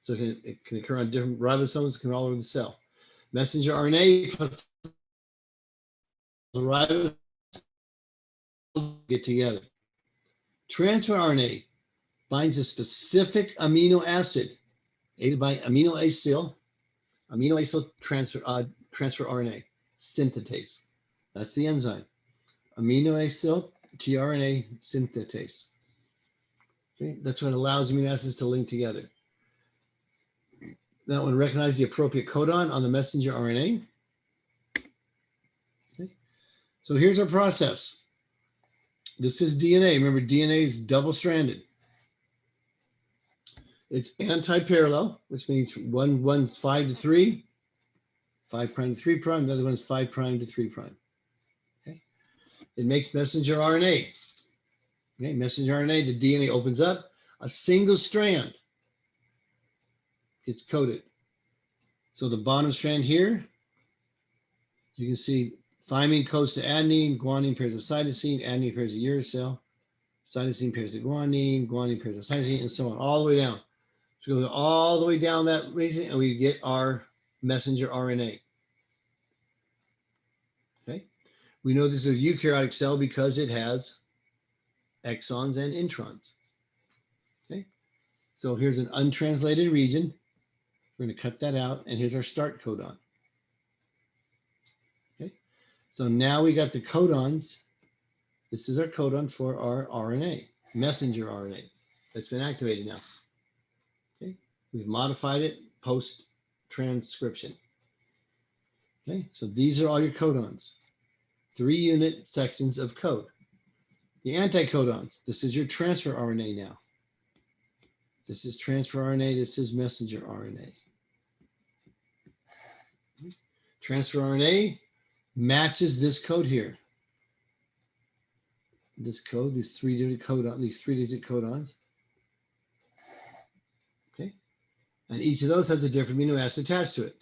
So it can occur on different ribosomes, it can all over the cell. Messenger RNA plus the ribosome get together. Transfer RNA binds a specific amino acid aided by amino acyl transfer RNA synthetase. That's the enzyme. Amino acyl tRNA synthetase. Okay, that's what allows amino acids to link together. That one recognizes the appropriate codon on the messenger RNA. Okay. So here's our process. This is DNA. Remember, DNA is double-stranded. It's anti-parallel, which means one's 5 to 3, 5 prime to 3 prime. The other one's 5 prime to 3 prime. Okay. It makes messenger RNA. Okay, messenger RNA, the DNA opens up, a single strand gets coded. So the bottom strand here, you can see thymine codes to adenine, guanine pairs to cytosine, adenine pairs to uracil, cytosine pairs to guanine, guanine pairs to cytosine, and so on, all the way down. So we go all the way down that region and we get our messenger RNA. Okay. We know this is a eukaryotic cell because it has exons and introns. Okay. So here's an untranslated region. We're going to cut that out, and here's our start codon. Okay. So now we got the codons. This is our codon for our RNA, messenger RNA that's been activated now. Okay. We've modified it post-transcription. Okay. So these are all your codons. 3-unit sections of code. The anticodons, this is your transfer RNA now. This is transfer RNA, this is messenger RNA. Transfer RNA matches this code here. This code, these three-digit codons. Okay. And each of those has a different amino acid attached to it.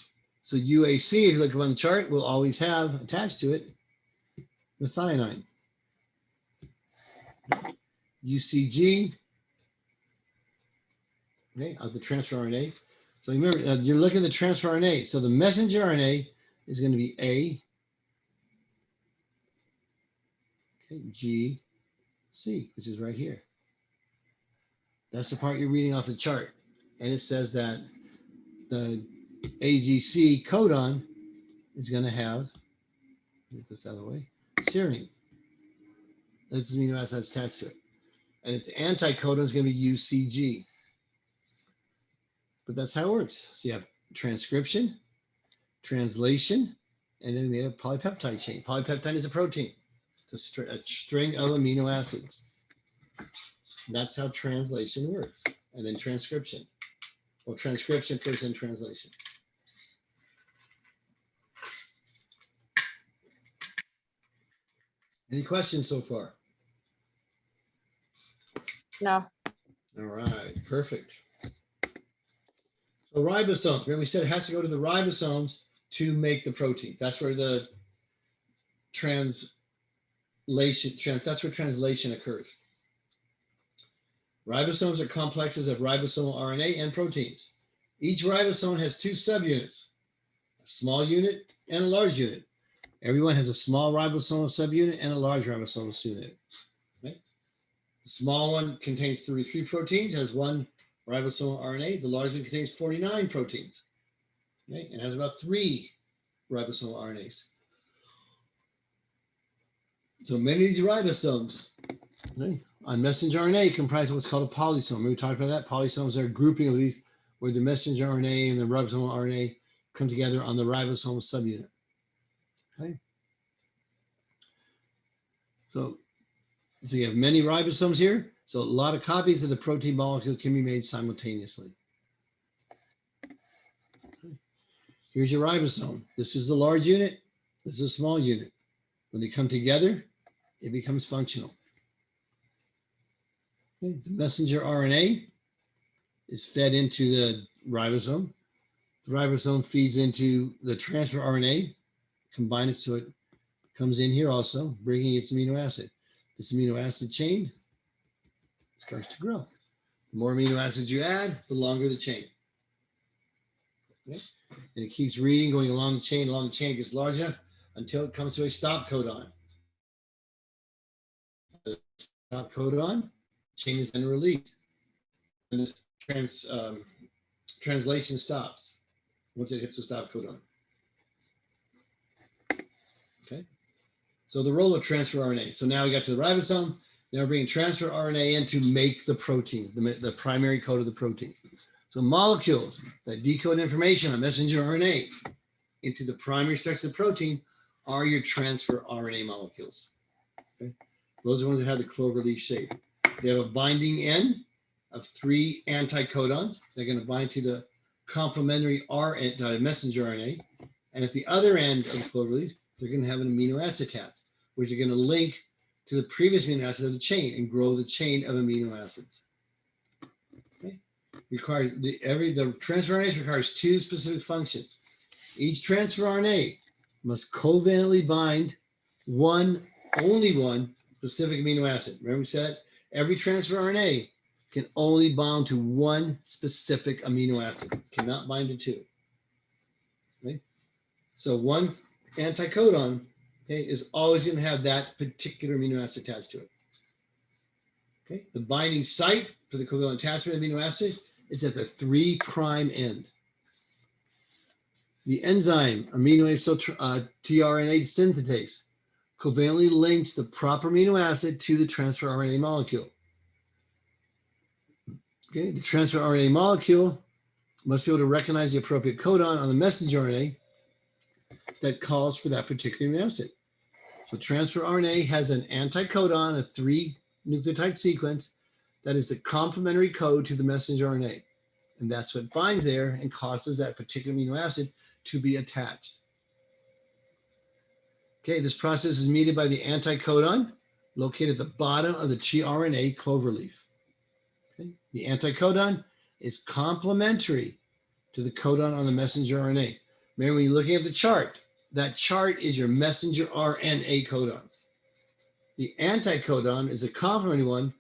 So UAC, if you look on the chart, will always have attached to it methionine. UCG, okay, of the transfer RNA. So remember, you're looking at the transfer RNA. So the messenger RNA is going to be A, okay, G, C, which is right here. That's the part you're reading off the chart. And it says that the AGC codon is going to have, get this out of the way, serine. That's the amino acid attached to it. And its anticodon is going to be UCG. But that's how it works. So you have transcription, translation, and then we have polypeptide chain. Polypeptide is a protein. It's a string of amino acids. That's how translation works. And then transcription. Well, transcription first and translation. Any questions so far? No. All right, perfect. So ribosomes, remember we said it has to go to the ribosomes to make the protein. That's where the translation occurs. Ribosomes are complexes of ribosomal RNA and proteins. Each ribosome has two subunits, a small unit and a large unit. Everyone has a small ribosomal subunit and a large ribosomal subunit. Okay? The small one contains 33 proteins, has one ribosomal RNA. The large one contains 49 proteins. Okay? And has about 3 ribosomal RNAs. So many of these ribosomes, okay, on messenger RNA comprise of what's called a polysome. Remember we talked about that? Polysomes are a grouping of these where the messenger RNA and the ribosomal RNA come together on the ribosomal subunit. Okay. So you have many ribosomes here. So a lot of copies of the protein molecule can be made simultaneously. Okay. Here's your ribosome. This is the large unit. This is a small unit. When they come together, it becomes functional. Okay. The messenger RNA is fed into the ribosome. The ribosome feeds into the transfer RNA, combine it so it comes in here also, bringing its amino acid. This amino acid chain starts to grow. The more amino acids you add, the longer the chain. Okay? And it keeps reading, going along the chain, it gets large enough until it comes to a stop codon. Stop codon, chain is then released. And this translation stops once it hits the stop codon. Okay. So the role of transfer RNA. So now we got to the ribosome. Now we're bringing transfer RNA in to make the protein, the primary code of the protein. So molecules that decode information on messenger RNA into the primary structure of the protein are your transfer RNA molecules. Okay. Those are the ones that have the clover leaf shape. They have a binding end of 3 anticodons. They're going to bind to the complementary messenger RNA. And at the other end of the clover leaf, they're going to have an amino acid attached, which are going to link to the previous amino acid of the chain and grow the chain of amino acids. Okay. The transfer RNA requires 2 specific functions. Each transfer RNA must covalently bind only one specific amino acid. Remember we said every transfer RNA can only bind to one specific amino acid, cannot bind to 2. Okay. So one anticodon, okay, is always going to have that particular amino acid attached to it. Okay, the binding site for the covalent attachment of amino acid is at the 3' end. The enzyme aminoacyl tRNA synthetase covalently links the proper amino acid to the transfer RNA molecule. Okay, the transfer RNA molecule must be able to recognize the appropriate codon on the messenger RNA that calls for that particular amino acid. So transfer RNA has an anticodon, a 3 nucleotide sequence that is the complementary code to the messenger RNA. And that's what binds there and causes that particular amino acid to be attached. Okay, this process is mediated by the anticodon located at the bottom of the tRNA cloverleaf. Okay? The anticodon is complementary to the codon on the messenger RNA. Remember, when you're looking at the chart, that chart is your messenger RNA codons. The anticodon is a complementary one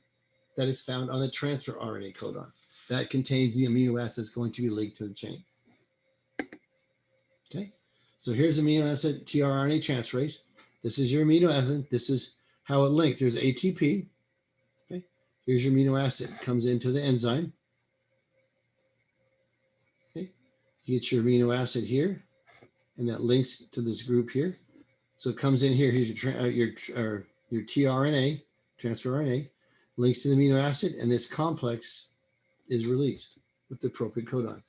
that is found on the transfer RNA codon. That contains the amino acids going to be linked to the chain. Okay, so here's amino acid tRNA transferase. This is your amino acid. This is how it links. There's ATP. Okay, here's your amino acid. It comes into the enzyme. Okay, you get your amino acid here, and that links to this group here. So it comes in here. Here's your tRNA, transfer RNA, links to the amino acid, and this complex is released with the appropriate codon.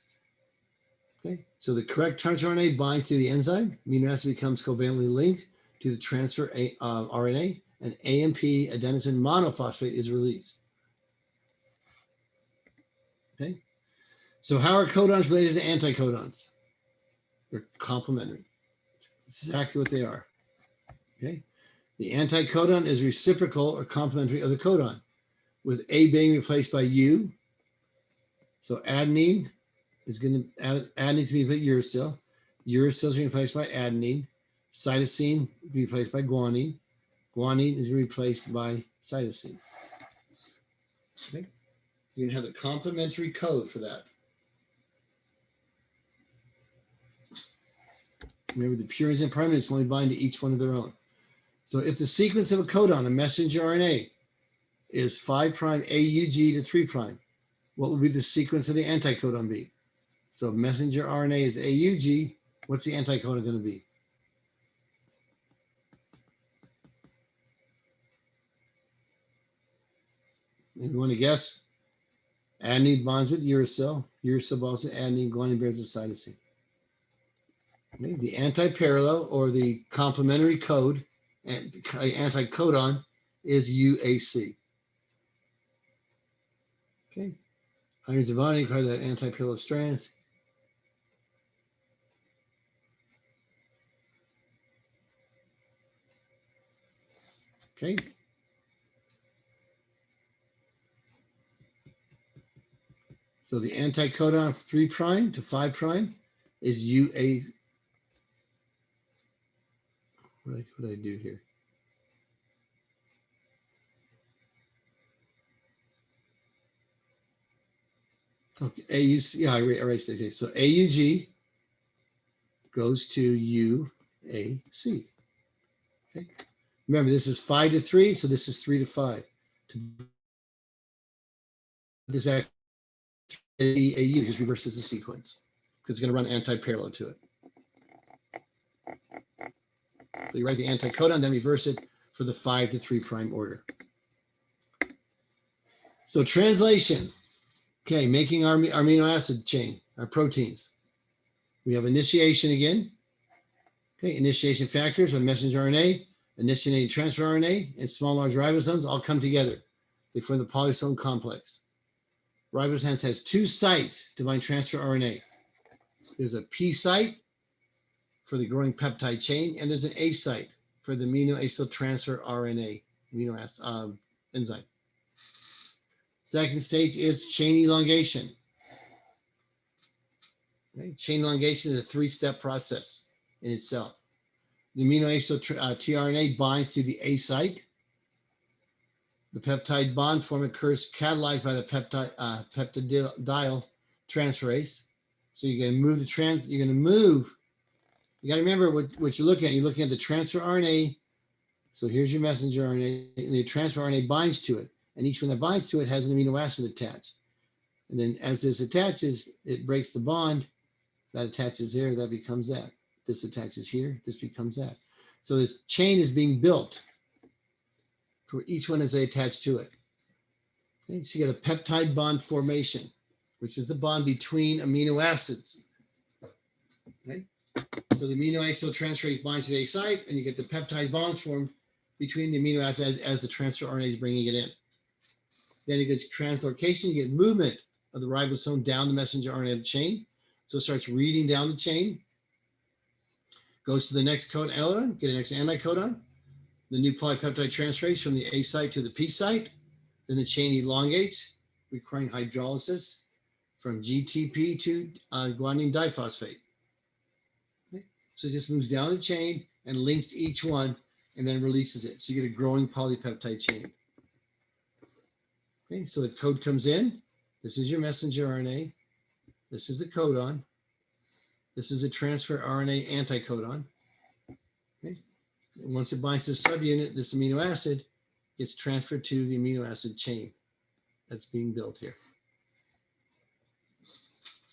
Okay, so the correct transfer RNA binds to the enzyme. Amino acid becomes covalently linked to the transfer RNA, and AMP, adenosine monophosphate, is released. Okay, so how are codons related to anticodons? They're complementary. It's exactly what they are. Okay, the anticodon is reciprocal or complementary of the codon, with A being replaced by U. So adenine is going to adenine to be replaced by uracil. Uracil is replaced by adenine. Cytosine will be replaced by guanine. Guanine is replaced by cytosine. Okay, you're going to have a complementary code for that. Remember, the purines and primates only bind to each one of their own. So if the sequence of a codon, a messenger RNA, is 5' AUG to 3', what will be the sequence of the anticodon be? So messenger RNA is AUG. What's the anticodon going to be? If you want to guess, adenine bonds with uracil. Uracil bonds with adenine. Guanine bears with cytosine. Okay. The antiparallel, or the complementary code, and anticodon, is UAC. Okay. Hydrogens of bonding require that antiparallel strands. Okay. So the anticodon 3' to 5' is UA. What did I do here? Okay, AUC, yeah, I erased it. So AUG goes to UAC. Okay. Remember, this is 5 to 3, so this is 3 to 5. To this back, AU just reverses the sequence because it's going to run anti-parallel to it. So you write the anticodon, then reverse it for the 5 to 3' order. So translation. Okay, making our amino acid chain, our proteins. We have initiation again. Okay, initiation factors of messenger RNA, initiating transfer RNA, and small large ribosomes all come together. They form the polysome complex. Ribosomes has 2 sites to bind transfer RNA. There's a P site for the growing peptide chain, and there's an A site for the amino acyl transfer RNA amino acid enzyme. Second stage is chain elongation. Okay. Chain elongation is a 3-step process in itself. The amino acyl tRNA binds to the A site. The peptide bond form occurs catalyzed by the peptidyl transferase. So you're going to move you got to remember what you're looking at. You're looking at the transfer RNA. So here's your messenger RNA, and the transfer RNA binds to it. And each one that binds to it has an amino acid attached. And then as this attaches, it breaks the bond. That attaches here, that becomes that. This attaches here, this becomes that. So this chain is being built for each one as they attach to it. Okay, so you get a peptide bond formation, which is the bond between amino acids. Okay, so the amino acyl transferase binds to the A site, and you get the peptide bonds formed between the amino acid as the transfer RNA is bringing it in. Then it gets translocation, you get movement of the ribosome down the messenger RNA chain. So it starts reading down the chain. goes to the next codon element, get an next anticodon. The new polypeptide transfers from the A site to the P site. Then the chain elongates, requiring hydrolysis from GTP to guanine diphosphate. Okay. So it just moves down the chain and links each one and then releases it. So you get a growing polypeptide chain. Okay, so the code comes in. This is your messenger RNA. This is the codon. This is a transfer RNA anticodon. Okay. And once it binds to the subunit, this amino acid gets transferred to the amino acid chain that's being built here.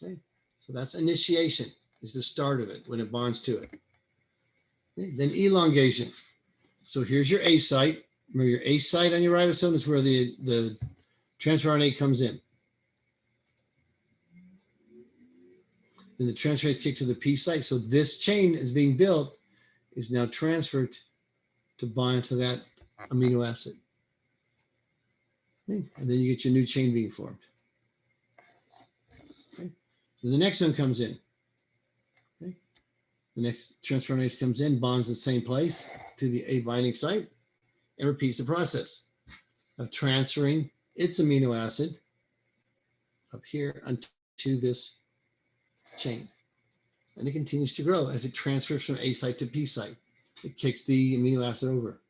Okay. So that's initiation, is the start of it when it bonds to it. Okay. Then elongation. So here's your A site. Remember, your A site on your ribosome is where the transfer RNA comes in. Then the transfer is kicked to the P site. So this chain is being built, is now transferred to bind to that amino acid. Okay. And then you get your new chain being formed. Okay. Then the next one comes in. Okay. The next transfer comes in, bonds the same place to the A binding site, and repeats the process of transferring its amino acid up here onto this chain. And it continues to grow as it transfers from A site to P site. It kicks the amino acid over.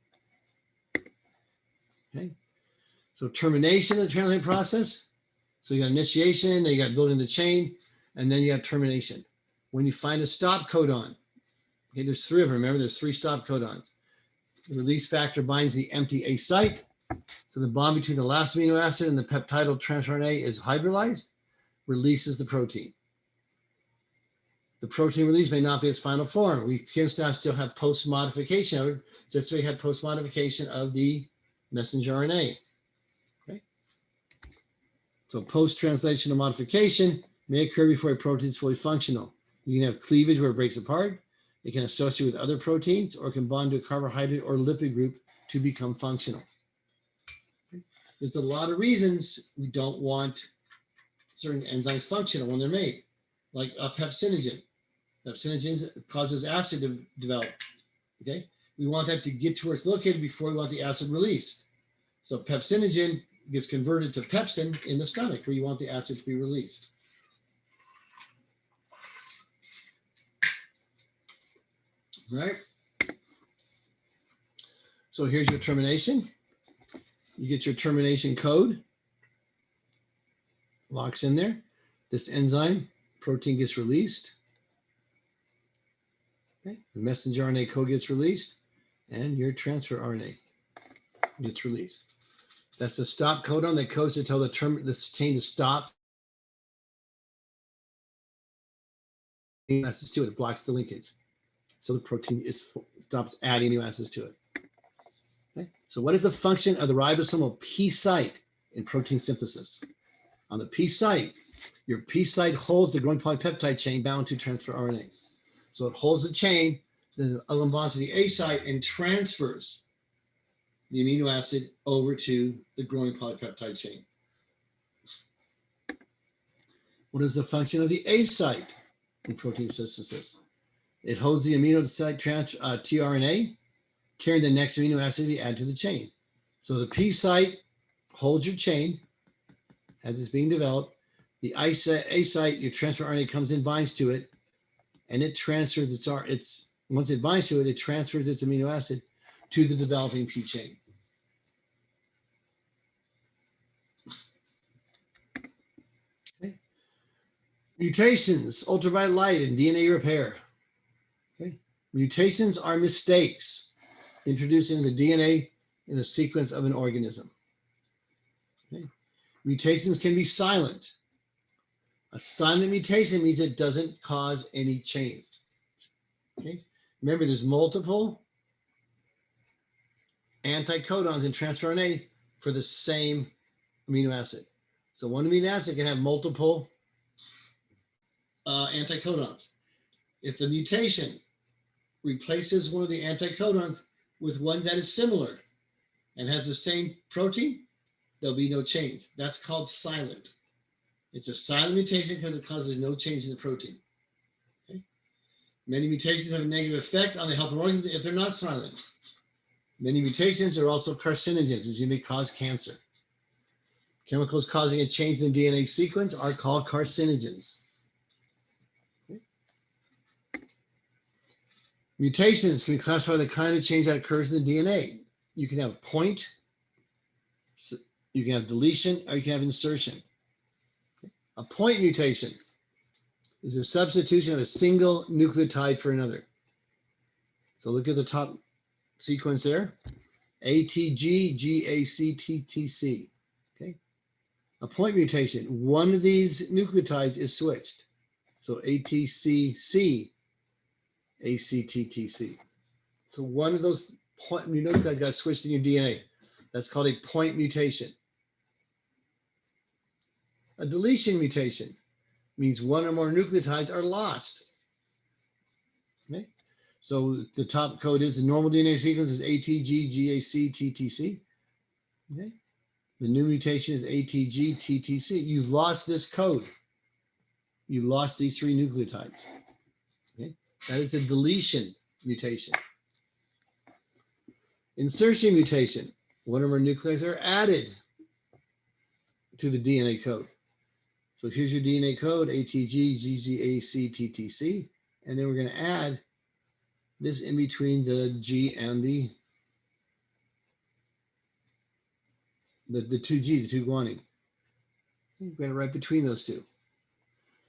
Okay. So termination of the translation process. So you got initiation, then you got building the chain, and then you have termination. When you find a stop codon, okay, there's 3 of them. Remember, there's 3 stop codons. The release factor binds the empty A site. So the bond between the last amino acid and the peptidyl transfer RNA is hydrolyzed, releases the protein. The protein release may not be its final form. We can still have post-modification of it, just so we had post-modification of the messenger RNA. Okay. So post-translational modification may occur before a protein is fully functional. You can have cleavage where it breaks apart. It can associate with other proteins or can bond to a carbohydrate or lipid group to become functional. Okay. There's a lot of reasons we don't want certain enzymes functional when they're made, like pepsinogen. Pepsinogen causes acid to develop. Okay, we want that to get to where it's located before we want the acid released. So pepsinogen gets converted to pepsin in the stomach where you want the acid to be released. Right. So here's your termination. You get your termination code. Locks in there. This enzyme protein gets released. Okay. The messenger RNA code gets released, and your transfer RNA gets released. That's the stop codon that codes to tell the chain to stop. Acids to it. It blocks the linkage, so the protein stops adding amino acids to it. Okay. So what is the function of the ribosomal P site in protein synthesis? On the P site, your P site holds the growing polypeptide chain bound to transfer RNA. So it holds the chain, then it bonds to the A site and transfers the amino acid over to the growing polypeptide chain. What is the function of the A site in protein synthesis? It holds the amino site tRNA, carrying the next amino acid to be added to the chain. So the P site holds your chain as it's being developed. The A site, your transfer RNA comes in, binds to it, and it transfers its once it binds to it, it transfers its amino acid to the developing P chain. Okay. Mutations, ultraviolet light, and DNA repair. Okay. Mutations are mistakes introducing the DNA in the sequence of an organism. Okay. Mutations can be silent. A silent mutation means it doesn't cause any change. Okay. Remember, there's multiple anticodons in transfer RNA for the same amino acid. So one amino acid can have multiple anticodons. If the mutation replaces one of the anticodons with one that is similar and has the same protein, there'll be no change. That's called silent. It's a silent mutation because it causes no change in the protein. Okay? Many mutations have a negative effect on the health of organs if they're not silent. Many mutations are also carcinogens, which may cause cancer. Chemicals causing a change in the DNA sequence are called carcinogens. Okay. Mutations can be classified by the kind of change that occurs in the DNA. You can have point, you can have deletion, or you can have insertion. A point mutation is a substitution of a single nucleotide for another. So look at the top sequence there. ATG, GAC, TTC. Okay. A point mutation, one of these nucleotides is switched. So ATCC, ACTTC. So one of those point nucleotides got switched in your DNA. That's called a point mutation. A deletion mutation means one or more nucleotides are lost. Okay. So the top code is the normal DNA sequence is ATG, GAC, TTC. Okay. The new mutation is ATG, TTC. You've lost this code. You lost these three nucleotides. Okay. That is a deletion mutation. Insertion mutation. One or more nucleotides are added to the DNA code. So here's your DNA code, ATG, GGAC, TTC. And then we're going to add this in between the G and the two G's, the two guanine. You've got it right between those two.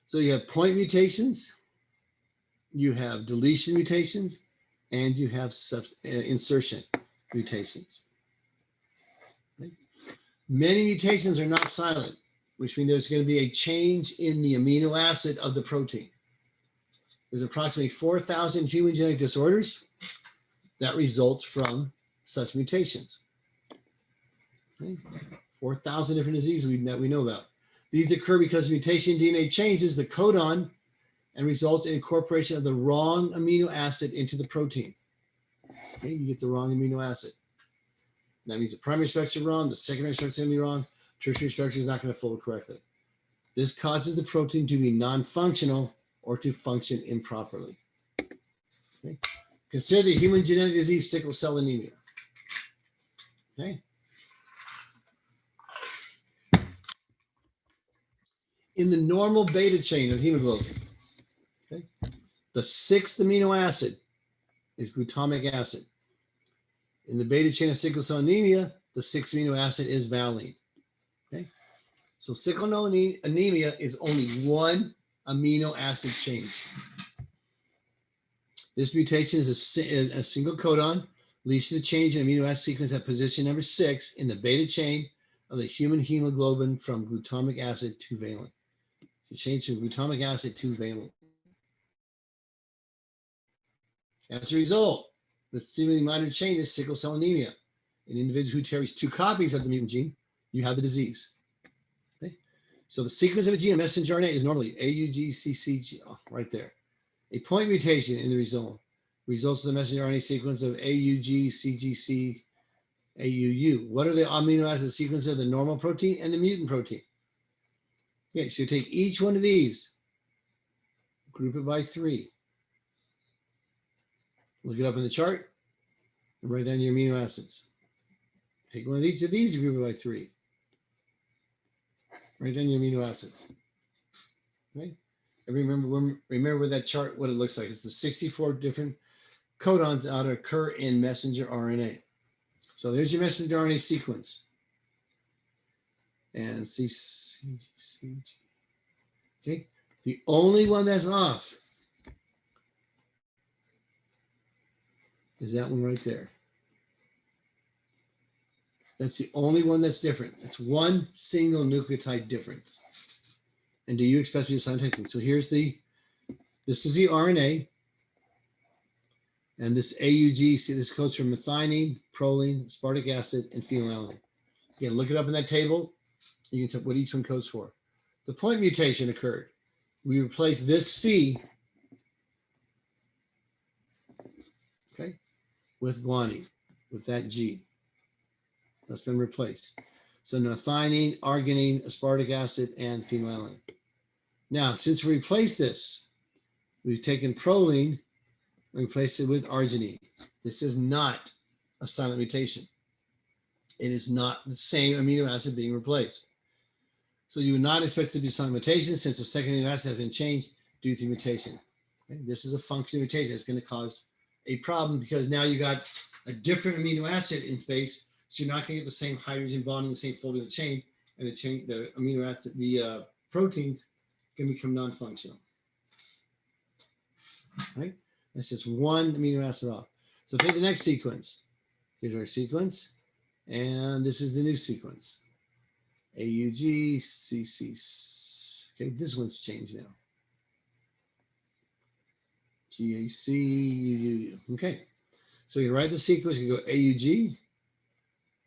So you have point mutations, you have deletion mutations, and you have insertion mutations. Okay. Many mutations are not silent, which means there's going to be a change in the amino acid of the protein. There's approximately 4,000 human genetic disorders that result from such mutations. Okay. 4,000 different diseases that we know about. These occur because mutation DNA changes the codon and results in incorporation of the wrong amino acid into the protein. Okay, you get the wrong amino acid. That means the primary structure is wrong, the secondary structure is going to be wrong, tertiary structure is not going to fold correctly. This causes the protein to be non-functional or to function improperly. Okay. Consider the human genetic disease, sickle cell anemia. Okay. In the normal beta chain of hemoglobin, okay, the sixth amino acid is glutamic acid. In the beta chain of sickle cell anemia, the sixth amino acid is valine. Okay, so sickle cell anemia is only one amino acid change. This mutation is a single codon, leads to the change in amino acid sequence at position number 6 in the beta chain of the human hemoglobin from glutamic acid to valine. So change from glutamic acid to valine. As a result, the seemingly minor change is sickle cell anemia. In individuals who carry 2 copies of the mutant gene, you have the disease. Okay? So the sequence of a gene in messenger RNA is normally AUGCCG, right there. A point mutation in the result results in the messenger RNA sequence of AUGCGC, AUU. What are the amino acid sequences of the normal protein and the mutant protein? Okay, so you take each one of these, group it by 3. Look it up in the chart and write down your amino acids. Take one of each of these, group it by 3. Write down your amino acids. Okay? And remember that chart, what it looks like. It's the 64 different codons that occur in messenger RNA. So there's your messenger RNA sequence. And CCG. Okay, the only one that's off is that one right there. That's the only one that's different. It's one single nucleotide difference. And do you expect me to sign texting? So here's this is the RNA. And this AUG, see, this codes from methionine, proline, aspartic acid, and phenylalanine. Again, look it up in that table. You can tell what each one codes for. The point mutation occurred. We replaced this C, okay, with guanine, with that G. That's been replaced. So methionine, arginine, aspartic acid, and phenylalanine. Now, since we replaced this, we've taken proline and replace it with arginine. This is not a silent mutation. It is not the same amino acid being replaced. So you would not expect it to be silent mutation since the second amino acid has been changed due to mutation. Okay? This is a functional mutation. It's going to cause a problem because now you got a different amino acid in space, so you're not going to get the same hydrogen bonding, the same folding of the chain, and the amino acid, the proteins can become non-functional. Right? That's just one amino acid off. So take the next sequence. Here's our sequence, and this is the new sequence. AUG, CC. Okay, this one's changed now. GAC, UU. Okay, so you write the sequence. You go AUG,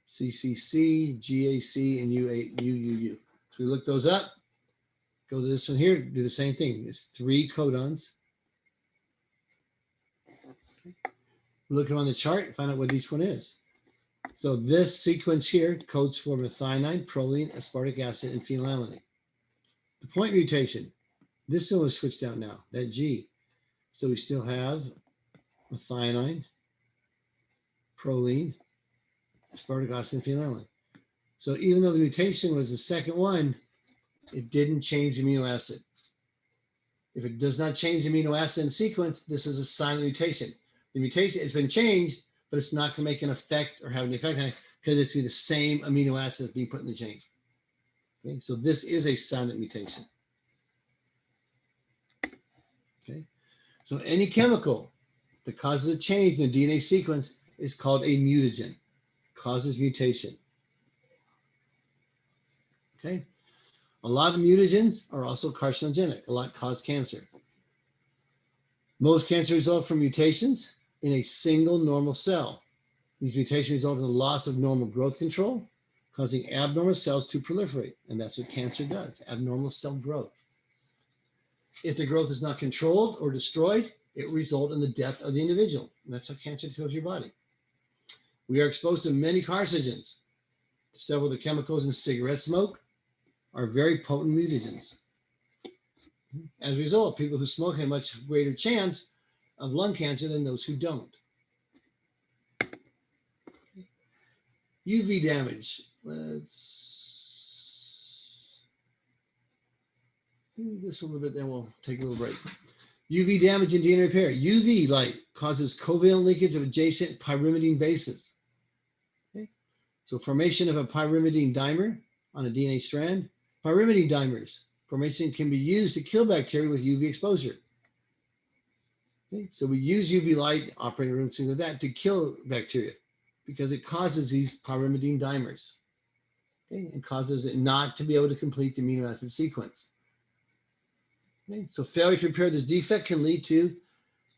CCC, GAC, and UUU. So we look those up. Go to this one here. Do the same thing. There's 3 codons. Okay. Look them on the chart and find out what each one is. So this sequence here codes for methionine, proline, aspartic acid, and phenylalanine. The point mutation, this one was switched out now, that G. So we still have methionine, proline, aspartic acid, and phenylalanine. So even though the mutation was the second one, it didn't change the amino acid. If it does not change the amino acid in the sequence, this is a silent mutation. The mutation has been changed, but it's not going to make an effect or have an effect on it because it's the same amino acid that's being put in the chain. Okay, so this is a silent mutation. Okay, so any chemical that causes a change in the DNA sequence is called a mutagen, causes mutation. Okay, a lot of mutagens are also carcinogenic, a lot cause cancer. Most cancer result from mutations in a single normal cell. These mutations result in the loss of normal growth control, causing abnormal cells to proliferate. And that's what cancer does, abnormal cell growth. If the growth is not controlled or destroyed, it will result in the death of the individual. And that's how cancer kills your body. We are exposed to many carcinogens. Several of the chemicals in cigarette smoke are very potent mutagens. As a result, people who smoke have a much greater chance of lung cancer than those who don't. UV damage. Let's do this one a little bit, then we'll take a little break. UV damage and DNA repair. UV light causes covalent leakage of adjacent pyrimidine bases. Okay. So formation of a pyrimidine dimer on a DNA strand. Pyrimidine dimers formation can be used to kill bacteria with UV exposure. Okay, so we use UV light, operating rooms, things like that, to kill bacteria because it causes these pyrimidine dimers. Okay, and causes it not to be able to complete the amino acid sequence. Okay, so failure to repair this defect can lead to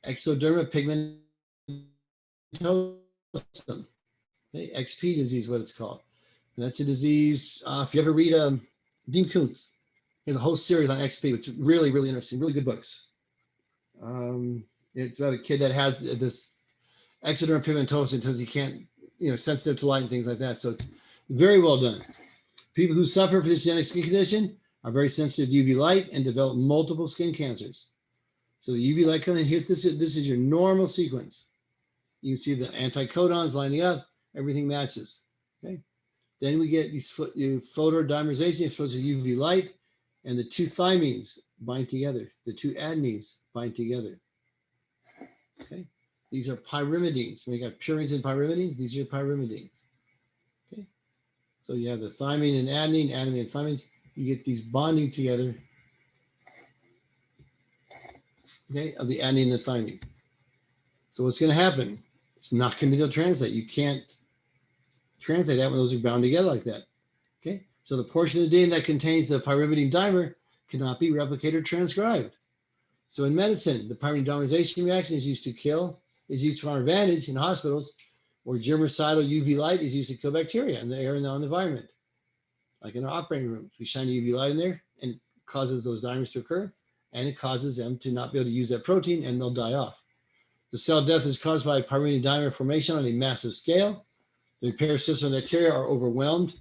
ectodermal pigmentosa, okay, XP disease, what it's called. And that's a disease, if you ever read Dean Koontz, he has a whole series on XP, which is really, really interesting, really good books. It's about a kid that has this ectodermal pigmentosa because he can't, sensitive to light and things like that. So it's very well done. People who suffer from this genetic skin condition are very sensitive to UV light and develop multiple skin cancers. So the UV light comes in here. This is your normal sequence. You can see the anticodons lining up. Everything matches. Okay. Then we get these photodimerization exposed to UV light, and the 2 thymines bind together. The 2 adenines bind together. Okay. These are pyrimidines. When you got purines and pyrimidines, these are pyrimidines. Okay. So you have the thymine and adenine and thymines. You get these bonding together, okay, of the adenine and the thymine. So what's going to happen? It's not going to be able to translate. You can't translate that when those are bound together like that. Okay. So the portion of the DNA that contains the pyrimidine dimer cannot be replicated or transcribed. So in medicine, the pyrimidine dimerization reaction is used to kill, is used for our advantage in hospitals, where germicidal UV light is used to kill bacteria in the air and the environment. Like in our operating rooms, we shine UV light in there and it causes those dimers to occur, and it causes them to not be able to use that protein and they'll die off. The cell death is caused by pyrimidine dimer formation on a massive scale. The repair system of bacteria are overwhelmed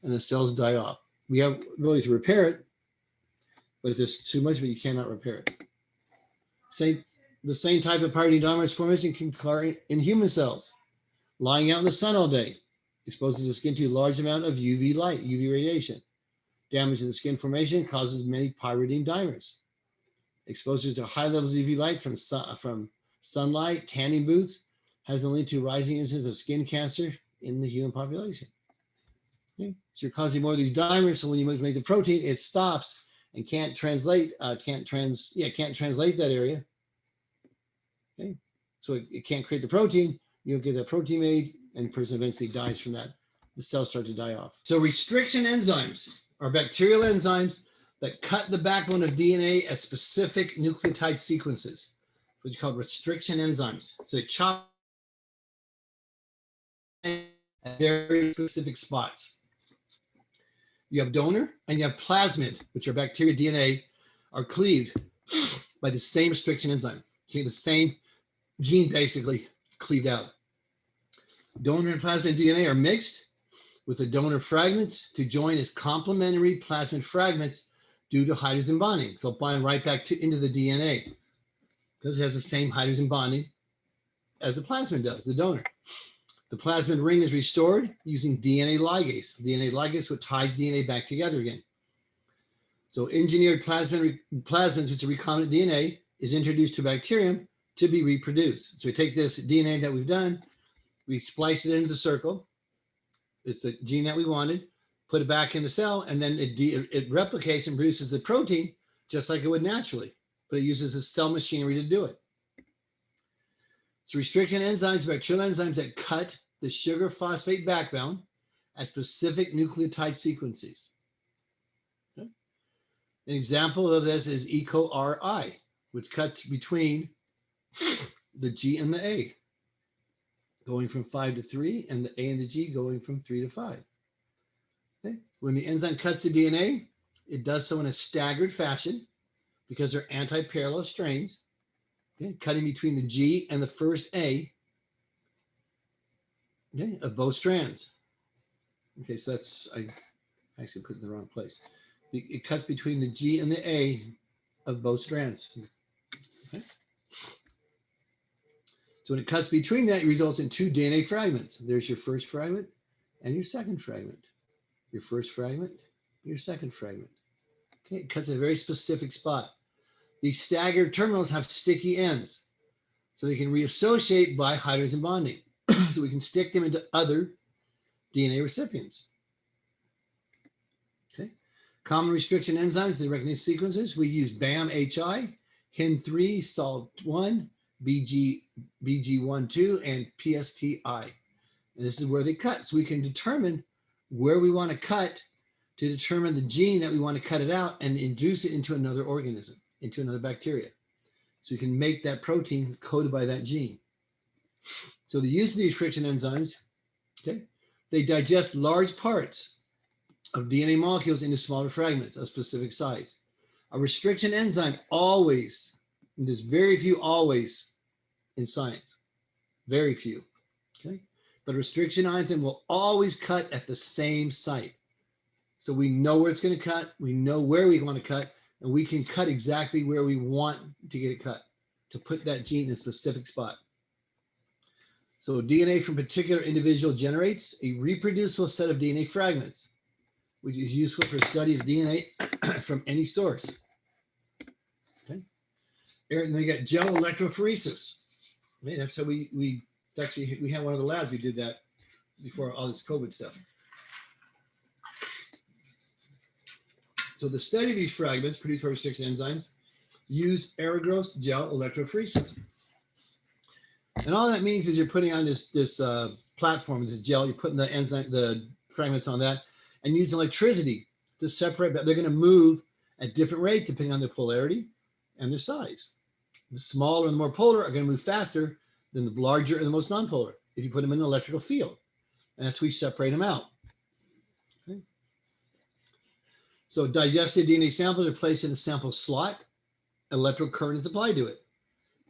and the cells die off. We have ability to repair it, but if there's too much of it, you cannot repair it. Same The same type of pyridine dimer formation can occur in human cells. Lying out in the sun all day exposes the skin to a large amount of UV light, UV radiation. Damage to the skin formation causes many pyridine dimers. Exposure to high levels of UV light from sunlight, tanning booths, has been linked to rising incidence of skin cancer in the human population. Okay? So you're causing more of these dimers, so when you make the protein, it stops and can't translate that area. Okay, so it can't create the protein. You don't get that protein made, and the person eventually dies from that. The cells start to die off. So restriction enzymes are bacterial enzymes that cut the backbone of DNA at specific nucleotide sequences, which is called restriction enzymes. So they chop at very specific spots. You have donor and you have plasmid, which are bacteria DNA, are cleaved by the same restriction enzyme. Okay, the same gene basically cleaved out. Donor and plasmid DNA are mixed with the donor fragments to join as complementary plasmid fragments due to hydrogen bonding. So it'll bind right back into the DNA because it has the same hydrogen bonding as the plasmid does, the donor. The plasmid ring is restored using DNA ligase. DNA ligase is what ties DNA back together again. So engineered plasmids, which are recombinant DNA, is introduced to bacterium to be reproduced. So we take this DNA that we've done, we splice it into the circle. It's the gene that we wanted, put it back in the cell, and then it replicates and produces the protein just like it would naturally, but it uses the cell machinery to do it. So restriction enzymes, bacterial enzymes that cut the sugar phosphate backbone at specific nucleotide sequences. Okay. An example of this is EcoRI, which cuts between the G and the A, going from 5 to 3, and the A and the G going from 3 to 5. Okay. When the enzyme cuts the DNA, it does so in a staggered fashion because they're anti-parallel strains, okay, cutting between the G and the first A, okay, of both strands. Okay, so that's, I actually put it in the wrong place. It cuts between the G and the A of both strands. Okay. So when it cuts between that, it results in 2 DNA fragments. There's your first fragment and your second fragment. Your first fragment, your second fragment. Okay, it cuts at a very specific spot. These staggered terminals have sticky ends, so they can reassociate by hydrogen bonding. So we can stick them into other DNA recipients. Okay, common restriction enzymes, they recognize sequences. We use BAM-HI, HIN3, SALT1, BG12, and PSTI. And this is where they cut. So we can determine where we want to cut to determine the gene that we want to cut it out and induce it into another organism, into another bacteria. So we can make that protein coded by that gene. So the use of these restriction enzymes, okay, they digest large parts of DNA molecules into smaller fragments of specific size. A restriction enzyme always, and there's very few always in science, very few, okay? But a restriction enzyme will always cut at the same site. So we know where it's going to cut, we know where we want to cut, and we can cut exactly where we want to get it cut, to put that gene in a specific spot. So DNA from a particular individual generates a reproducible set of DNA fragments, which is useful for study of DNA from any source. Okay. And then we got gel electrophoresis. Okay, that's how we had one of the labs, we did that before all this COVID stuff. So the study of these fragments produced by restriction enzymes use aerogros gel electrophoresis. And all that means is you're putting on this platform, this gel, you're putting the enzyme, the fragments on that, and using electricity to separate, but they're going to move at different rates depending on their polarity and their size. The smaller and the more polar are going to move faster than the larger and the most nonpolar if you put them in an electrical field. And that's how we separate them out. Okay. So digested DNA samples are placed in a sample slot. Electrical current is applied to it.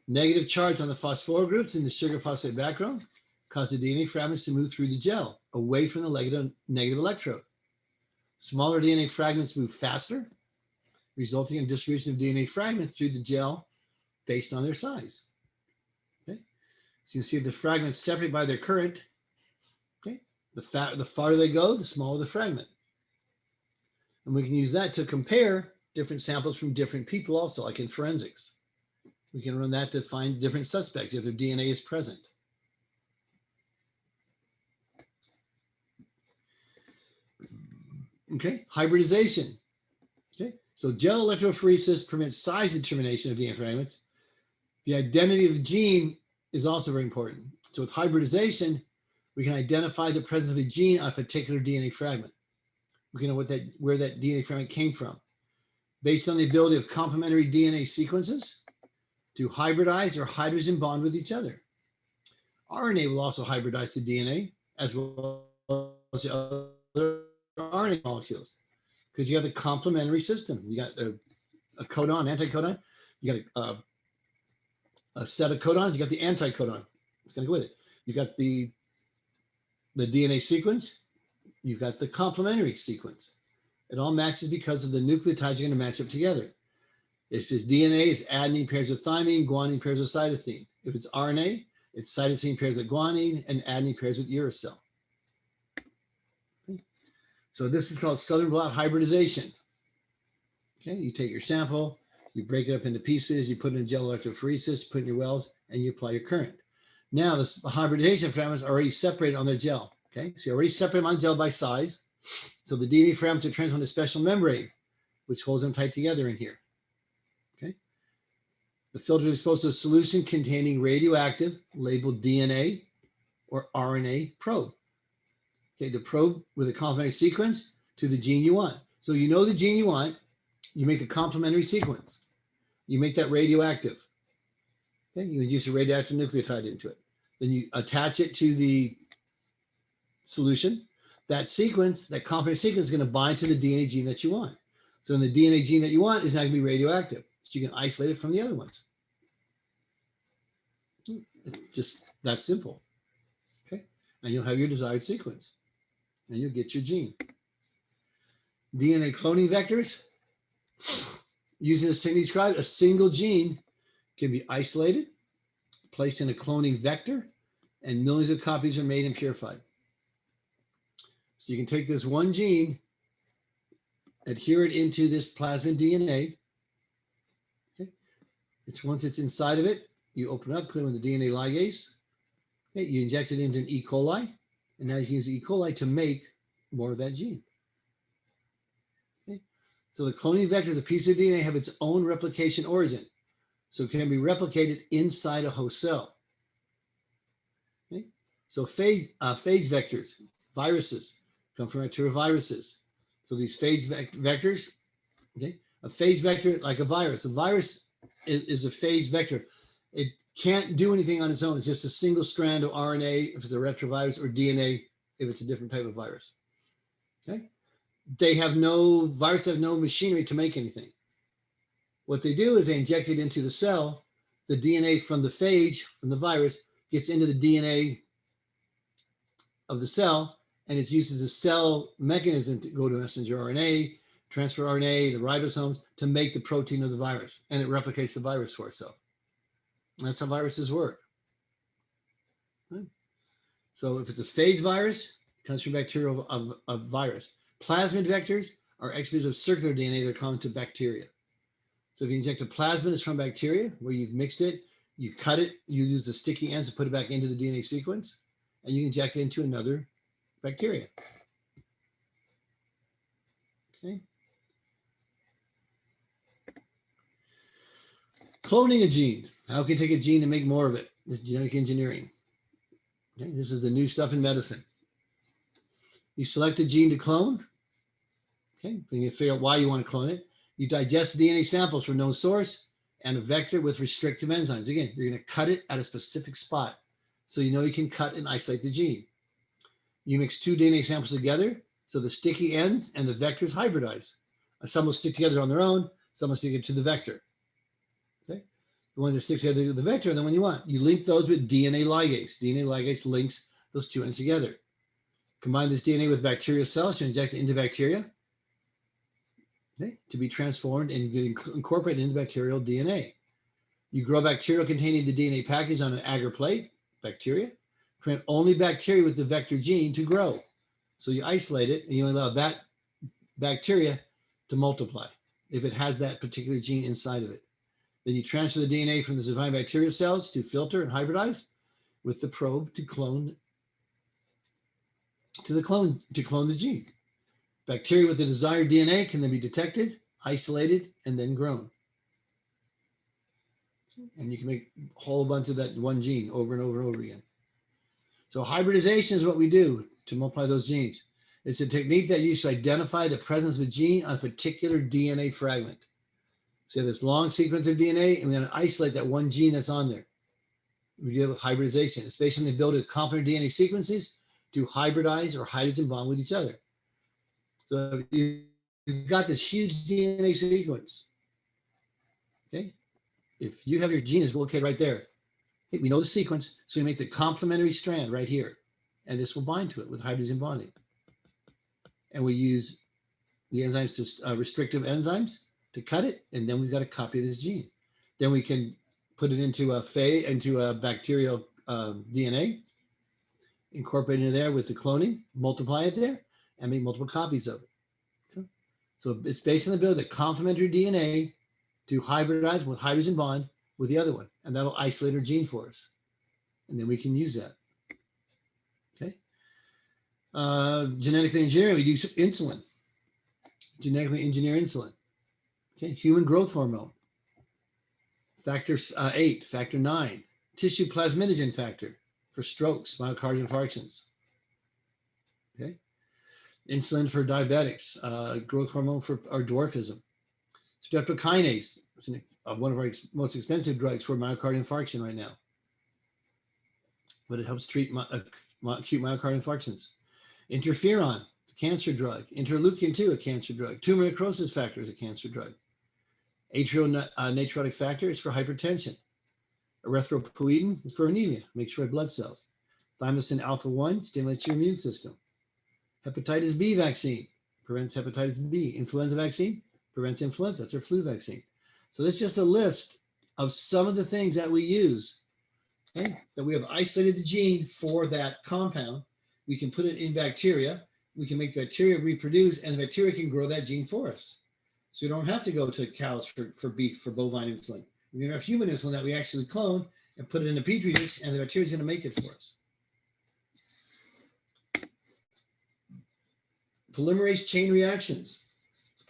Negative charge on the phosphorus groups in the sugar phosphate background cause the DNA fragments to move through the gel away from the negative electrode. Smaller DNA fragments move faster, resulting in distribution of DNA fragments through the gel based on their size. Okay, so you see the fragments separate by their current. Okay, the farther they go, the smaller the fragment. And we can use that to compare different samples from different people also, like in forensics. We can run that to find different suspects if their DNA is present. Okay, hybridization. Okay, so gel electrophoresis permits size determination of DNA fragments. The identity of the gene is also very important. So with hybridization, we can identify the presence of a gene on a particular DNA fragment. We can know where that DNA fragment came from. Based on the ability of complementary DNA sequences to hybridize or hydrogen bond with each other. RNA will also hybridize to DNA as well as the other RNA molecules because you have the complementary system. You got a codon, anticodon. You got a set of codons. You got the anticodon. It's going to go with it. You got the DNA sequence. You've got the complementary sequence. It all matches because of the nucleotides are going to match up together. If it's DNA, it's adenine pairs with thymine, guanine pairs with cytosine. If it's RNA, it's cytosine pairs with guanine and adenine pairs with uracil. Okay. So this is called southern blot hybridization. Okay, you take your sample, you break it up into pieces, you put it in gel electrophoresis, put it in your wells, and you apply your current. Now the hybridization fragments are already separated on their gel. Okay, so you already separate them on gel by size. So the DNA fragments are transferred to a special membrane, which holds them tight together in here. Okay. The filter is exposed to a solution containing radioactive labeled DNA or RNA probe. Okay, the probe with a complementary sequence to the gene you want. So you know the gene you want, you make the complementary sequence. You make that radioactive. Okay, you induce a radioactive nucleotide into it. Then you attach it to the solution. That sequence, that complementary sequence is going to bind to the DNA gene that you want. So the DNA gene that you want is not going to be radioactive. So you can isolate it from the other ones. It's just that simple. Okay. And you'll have your desired sequence. And you'll get your gene. DNA cloning vectors. Using this technique described, a single gene can be isolated, placed in a cloning vector, and millions of copies are made and purified. So you can take this one gene, adhere it into this plasmid DNA. Okay. Once it's inside of it, you open it up, put it in the DNA ligase. Okay. You inject it into an E. coli, and now you can use the E. coli to make more of that gene. Okay. So the cloning vector is a piece of DNA have its own replication origin. So it can be replicated inside a host cell. Okay. So phage vectors, viruses, come from bacterial viruses. So these phage vectors, okay, a phage vector like a virus. A virus is a phage vector. It can't do anything on its own. It's just a single strand of RNA if it's a retrovirus or DNA if it's a different type of virus. Okay, viruses have no machinery to make anything. What they do is they inject it into the cell. The DNA from the phage, from the virus, gets into the DNA of the cell, and it's used as a cell mechanism to go to messenger RNA, transfer RNA, the ribosomes, to make the protein of the virus, and it replicates the virus for itself. That's how viruses work. Right? So if it's a phage virus, it comes from bacteria of virus. Plasmid vectors are examples of circular DNA that are common to bacteria. So if you inject a plasmid, it's from bacteria, where you've mixed it, you cut it, you use the sticky ends to put it back into the DNA sequence, and you inject it into another bacteria. Okay. Cloning a gene. How can you take a gene and make more of it? This is genetic engineering. Okay. This is the new stuff in medicine. You select a gene to clone. Okay. Then you figure out why you want to clone it. You digest DNA samples from known source and a vector with restrictive enzymes. Again, you're going to cut it at a specific spot so you know you can cut and isolate the gene. You mix two DNA samples together so the sticky ends and the vectors hybridize. Some will stick together on their own, some will stick it to the vector. Okay? The ones that stick together to the vector are the one you want. You link those with DNA ligase. DNA ligase links those two ends together. Combine this DNA with bacterial cells to inject it into bacteria. Okay, to be transformed and get incorporated into bacterial DNA. You grow bacteria containing the DNA package on an agar plate, bacteria. Prevent only bacteria with the vector gene to grow. So you isolate it and you allow that bacteria to multiply if it has that particular gene inside of it. Then you transfer the DNA from the surviving bacterial cells to filter and hybridize with the probe to clone the gene. Bacteria with the desired DNA can then be detected, isolated, and then grown. And you can make a whole bunch of that one gene over and over and over again. So hybridization is what we do to multiply those genes. It's a technique that used to identify the presence of a gene on a particular DNA fragment. So you have this long sequence of DNA, and we're going to isolate that one gene that's on there. We deal with hybridization. It's based on the ability of complementary DNA sequences to hybridize or hydrogen bond with each other. So you've got this huge DNA sequence. Okay. If you have your gene is located right there, okay, we know the sequence, so we make the complementary strand right here, and this will bind to it with hydrogen bonding. And we use the enzymes to restrictive enzymes to cut it, and then we've got a copy of this gene. Then we can put it into a bacterial DNA, incorporate it in there with the cloning, multiply it there, and make multiple copies of it. Okay. So it's based on the ability of the complementary DNA to hybridize with hydrogen bond with the other one, and that'll isolate our gene for us. And then we can use that. Okay. Genetically engineering, we do insulin. Genetically engineer insulin. Okay. Human growth hormone. Factor 8, factor 9. Tissue plasminogen factor for strokes, myocardial infarctions. Okay. Insulin for diabetics, growth hormone for our dwarfism. Streptokinase, it's one of our most expensive drugs for myocardial infarction right now. But it helps treat acute myocardial infarctions. Interferon, a cancer drug. Interleukin-2, a cancer drug. Tumor necrosis factor is a cancer drug. Atrionatriuretic factor is for hypertension. Erythropoietin is for anemia, makes red blood cells. Thymosin alpha-1 stimulates your immune system. Hepatitis B vaccine prevents hepatitis B. Influenza vaccine prevents influenza. That's our flu vaccine. So that's just a list of some of the things that we use. Okay? That we have isolated the gene for that compound. We can put it in bacteria. We can make bacteria reproduce, and the bacteria can grow that gene for us. So you don't have to go to cows for beef, for bovine insulin. We're going to have human insulin that we actually clone and put it in a petri dish, and the bacteria is going to make it for us. Polymerase chain reactions.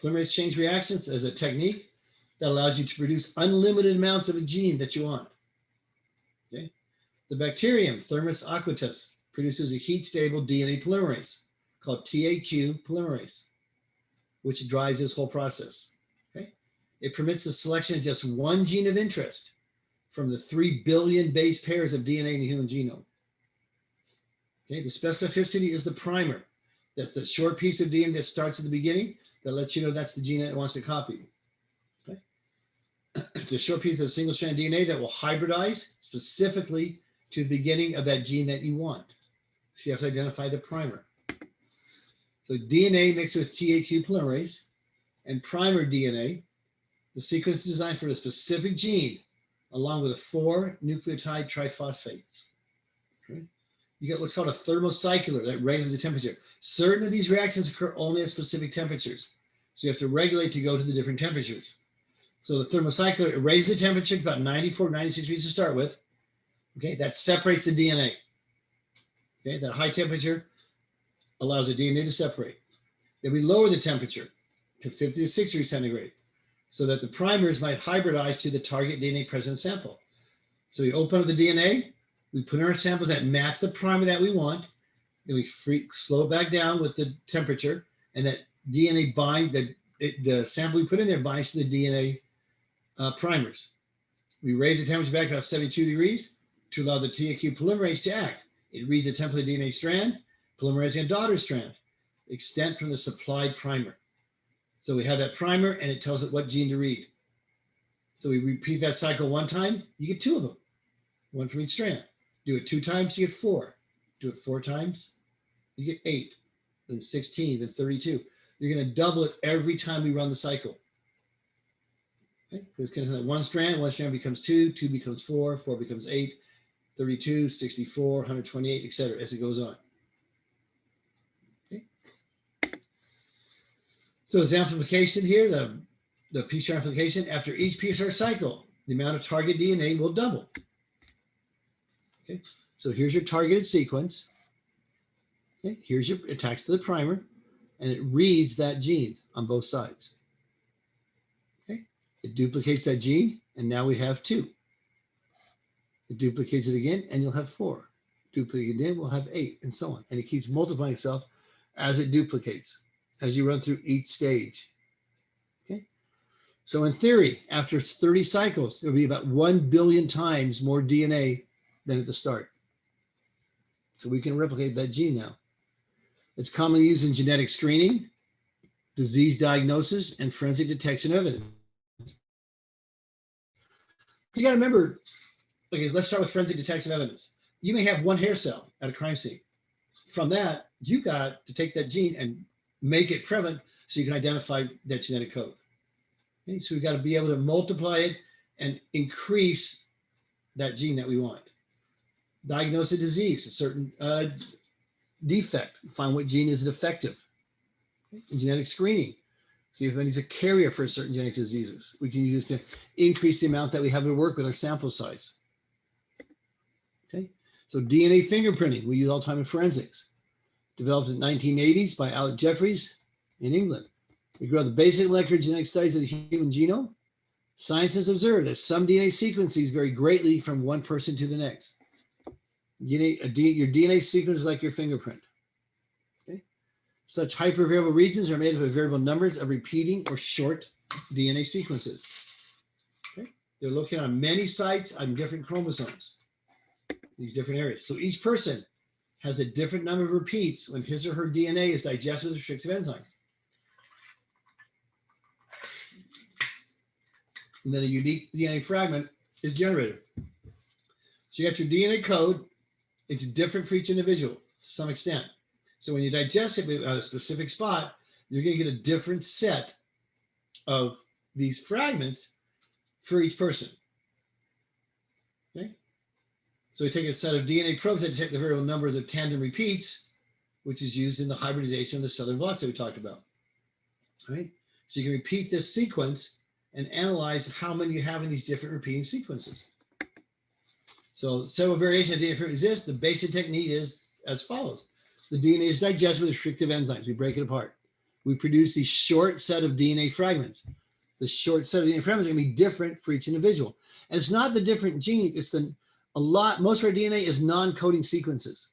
Polymerase chain reactions is a technique that allows you to produce unlimited amounts of a gene that you want. Okay. The bacterium, Thermus aquatus, produces a heat-stable DNA polymerase called TAQ polymerase, which drives this whole process. Okay. It permits the selection of just one gene of interest from the 3 billion base pairs of DNA in the human genome. Okay. The specificity is the primer. That's the short piece of DNA that starts at the beginning that lets you know that's the gene that it wants to copy. Okay. It's a short piece of single-strand DNA that will hybridize specifically to the beginning of that gene that you want. So you have to identify the primer. So DNA mixed with TAQ polymerase and primer DNA, the sequence is designed for the specific gene, along with a 4 nucleotide triphosphate. Okay. You get what's called a thermocycler that regulates the temperature. Certain of these reactions occur only at specific temperatures. So you have to regulate to go to the different temperatures. So the thermocycler, it raises the temperature about 94, 96 degrees to start with. Okay, that separates the DNA. Okay, that high temperature allows the DNA to separate. Then we lower the temperature to 50 to 60 degrees centigrade so that the primers might hybridize to the target DNA present sample. So we open up the DNA, we put in our samples that match the primer that we want, then we slow it back down with the temperature, and that DNA the sample we put in there binds to the DNA primers. We raise the temperature back about 72 degrees to allow the TAQ polymerase to act. It reads a template DNA strand, polymerase and daughter strand, extent from the supplied primer. So we have that primer and it tells it what gene to read. So we repeat that cycle one time, you get 2 of them, 1 from each strand. Do it 2 times, you get 4. Do it 4 times, you get 8, then 16, then 32. You're going to double it every time we run the cycle. Okay, it's kind of one strand becomes 2, 2 becomes 4, 4 becomes 8, 32, 64, 128, etc. as it goes on. Okay. So it's amplification here, the PCR amplification. After each PCR cycle, the amount of target DNA will double. Okay, so here's your targeted sequence. Okay, here's your attached to the primer, and it reads that gene on both sides. Okay, it duplicates that gene, and now we have 2. It duplicates it again, and you'll have 4. Duplicate again, we'll have 8, and so on. And it keeps multiplying itself as it duplicates, as you run through each stage. Okay. So in theory, after 30 cycles, there'll be about 1 billion times more DNA than at the start. So we can replicate that gene now. It's commonly used in genetic screening, disease diagnosis, and forensic detection of evidence. You got to remember, okay, let's start with forensic detection of evidence. You may have one hair cell at a crime scene. From that, you got to take that gene and make it prevalent so you can identify that genetic code. Okay, so we've got to be able to multiply it and increase that gene that we want. Diagnose a disease, a certain defect, find what gene is defective. Okay. In genetic screening, see if anybody's a carrier for certain genetic diseases. We can use this to increase the amount that we have to work with our sample size. Okay, so DNA fingerprinting, we use all the time in forensics. Developed in the 1980s by Alec Jeffreys in England. We grow the basic molecular genetic studies of the human genome. Science has observed that some DNA sequences vary greatly from one person to the next. Your DNA sequence is like your fingerprint. Okay? Such hypervariable regions are made up of variable numbers of repeating or short DNA sequences. Okay? They're located on many sites on different chromosomes, these different areas. So each person has a different number of repeats when his or her DNA is digested with restrictive enzyme. And then a unique DNA fragment is generated. So you got your DNA code. It's different for each individual to some extent. So when you digest it at a specific spot, you're going to get a different set of these fragments for each person. Okay? So we take a set of DNA probes that detect the variable numbers of tandem repeats, which is used in the hybridization of the southern blots that we talked about. All right? So you can repeat this sequence and analyze how many you have in these different repeating sequences. So several variations of DNA exist. The basic technique is as follows. The DNA is digested with restrictive enzymes. We break it apart. We produce these short set of DNA fragments. The short set of DNA fragments are going to be different for each individual. And it's not the different gene. It's most of our DNA is non-coding sequences.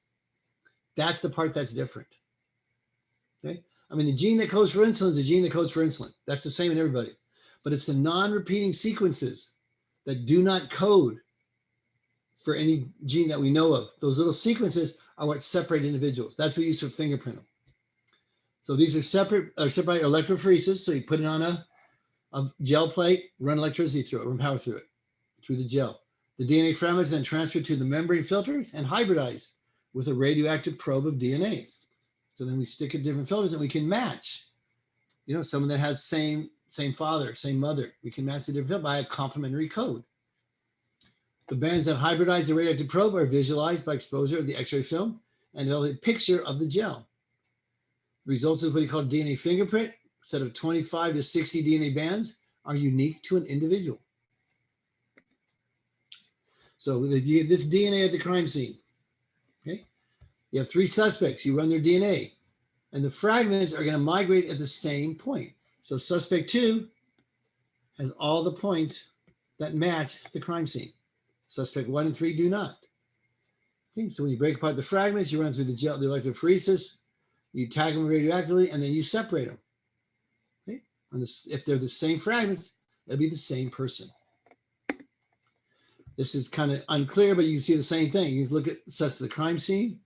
That's the part that's different. Okay. I mean, the gene that codes for insulin is the gene that codes for insulin. That's the same in everybody. But it's the non-repeating sequences that do not code for any gene that we know of. Those little sequences are what separate individuals. That's what we use for fingerprinting. So these are separate electrophoresis. So you put it on a gel plate, run electricity through it, run power through it, through the gel. The DNA fragments then transferred to the membrane filters and hybridized with a radioactive probe of DNA. So then we stick at different filters and we can match, someone that has same father, same mother. We can match the different filter by a complementary code. The bands that hybridize the radioactive probe are visualized by exposure of the X-ray film and develop a picture of the gel. The results of what we call DNA fingerprint, a set of 25 to 60 DNA bands, are unique to an individual. So with this DNA at the crime scene, okay, you have 3 suspects. You run their DNA, and the fragments are going to migrate at the same point. So suspect 2 has all the points that match the crime scene. Suspect 1 and 3 do not. Okay, so when you break apart the fragments, you run through the electrophoresis, you tag them radioactively, and then you separate them. Okay? And if they're the same fragments, it'll be the same person. This is kind of unclear, but you can see the same thing. You look at the crime scene,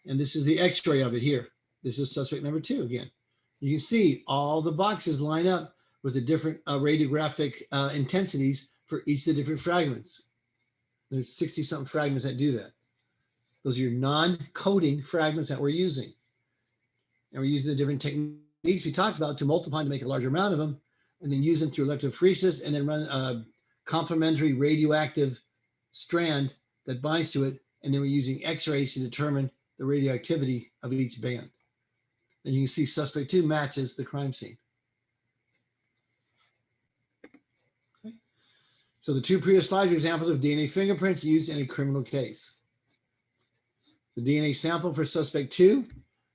and this is the X-ray of it here. This is suspect number 2 again. You can see all the boxes line up with the different radiographic intensities for each of the different fragments. There's 60-something fragments that do that. Those are your non-coding fragments that we're using. And we're using the different techniques we talked about to multiply to make a larger amount of them. and then use them through electrophoresis and then run a complementary radioactive strand that binds to it. And then we're using X-rays to determine the radioactivity of each band. And you can see suspect 2 matches the crime scene. Okay. So the 2 previous slides are examples of DNA fingerprints used in a criminal case. The DNA sample for suspect 2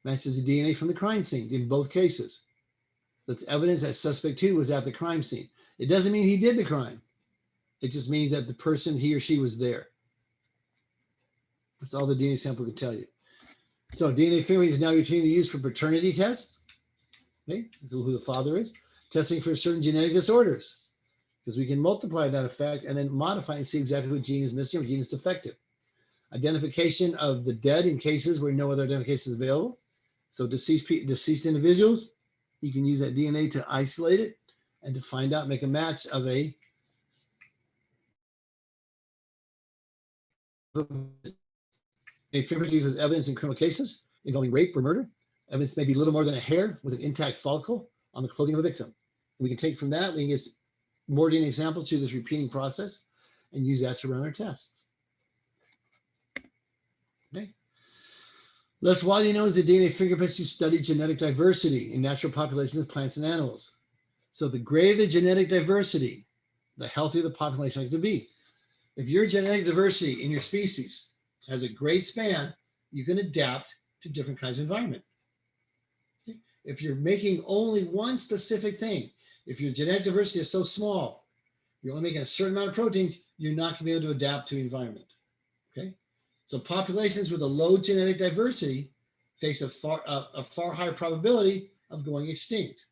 matches the DNA from the crime scene in both cases. That's evidence that suspect 2 was at the crime scene. It doesn't mean he did the crime. It just means that the person, he or she, was there. That's all the DNA sample can tell you. So DNA fingerprint is now routinely used for paternity tests. Okay, so who the father is. Testing for certain genetic disorders, because we can multiply that effect and then modify and see exactly what gene is missing or gene is defective. Identification of the dead in cases where no other identification is available. So deceased individuals, you can use that DNA to isolate it and to find out, make a match of a fingerprint used as evidence in criminal cases involving rape or murder. Evidence may be little more than a hair with an intact follicle on the clothing of a victim. We can take from that, we can get more DNA samples through this repeating process and use that to run our tests. Okay. Less widely known is the DNA fingerprints to study genetic diversity in natural populations of plants and animals. So the greater the genetic diversity, the healthier the population is going to be. If your genetic diversity in your species has a great span, you can adapt to different kinds of environment. Okay? If you're making only one specific thing, if your genetic diversity is so small, you're only making a certain amount of proteins, you're not going to be able to adapt to the environment. Okay? So populations with a low genetic diversity face a far higher probability of going extinct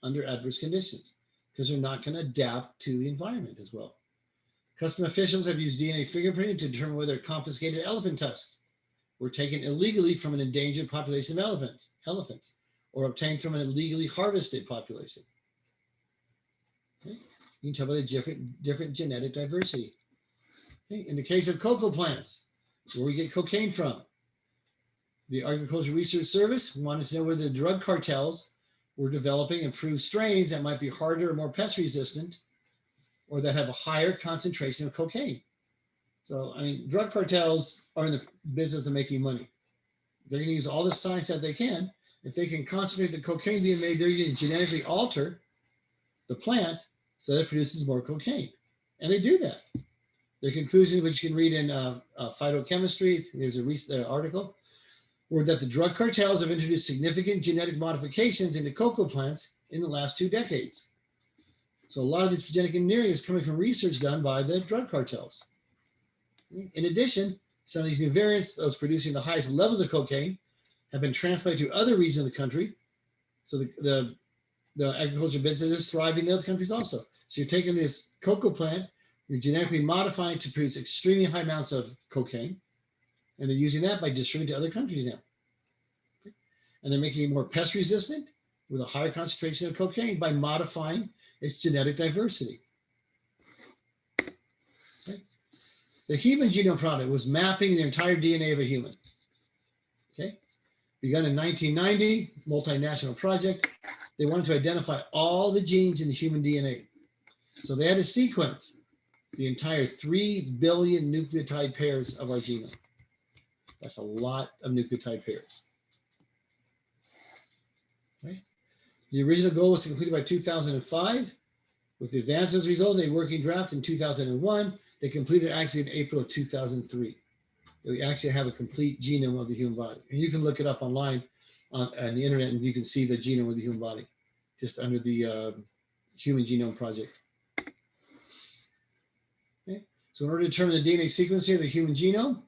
under adverse conditions because they're not going to adapt to the environment as well. Custom officials have used DNA fingerprinting to determine whether confiscated elephant tusks were taken illegally from an endangered population of elephants, or obtained from an illegally harvested population. Okay. You can tell by the different genetic diversity. Okay. In the case of cocoa plants, where we get cocaine from, the Agricultural Research Service wanted to know whether the drug cartels were developing improved strains that might be harder or more pest resistant, or that have a higher concentration of cocaine. So, I mean, drug cartels are in the business of making money. They're going to use all the science that they can. If they can concentrate the cocaine being made, they're going to genetically alter the plant so that it produces more cocaine. And they do that. The conclusion, which you can read in Phytochemistry, there's a recent article, were that the drug cartels have introduced significant genetic modifications into cocoa plants in the last 2 decades. So a lot of this genetic engineering is coming from research done by the drug cartels. In addition, some of these new variants, those producing the highest levels of cocaine, have been transplanted to other regions of the country. So the agriculture business is thriving in other countries also. So you're taking this cocoa plant, you're genetically modifying to produce extremely high amounts of cocaine, and they're using that by distributing to other countries now. Okay. And they're making it more pest resistant with a higher concentration of cocaine by modifying its genetic diversity. Okay. The Human Genome Project was mapping the entire DNA of a human. Okay. Begun in 1990, multinational project. They wanted to identify all the genes in the human DNA. So they had to sequence the entire 3 billion nucleotide pairs of our genome. That's a lot of nucleotide pairs. Okay. The original goal was completed by 2005. With the advances result, a working draft in 2001. They completed actually in April of 2003. We actually have a complete genome of the human body. And you can look it up online on the internet and you can see the genome of the human body just under the Human Genome Project. Okay. So in order to determine the DNA sequencing of the human genome,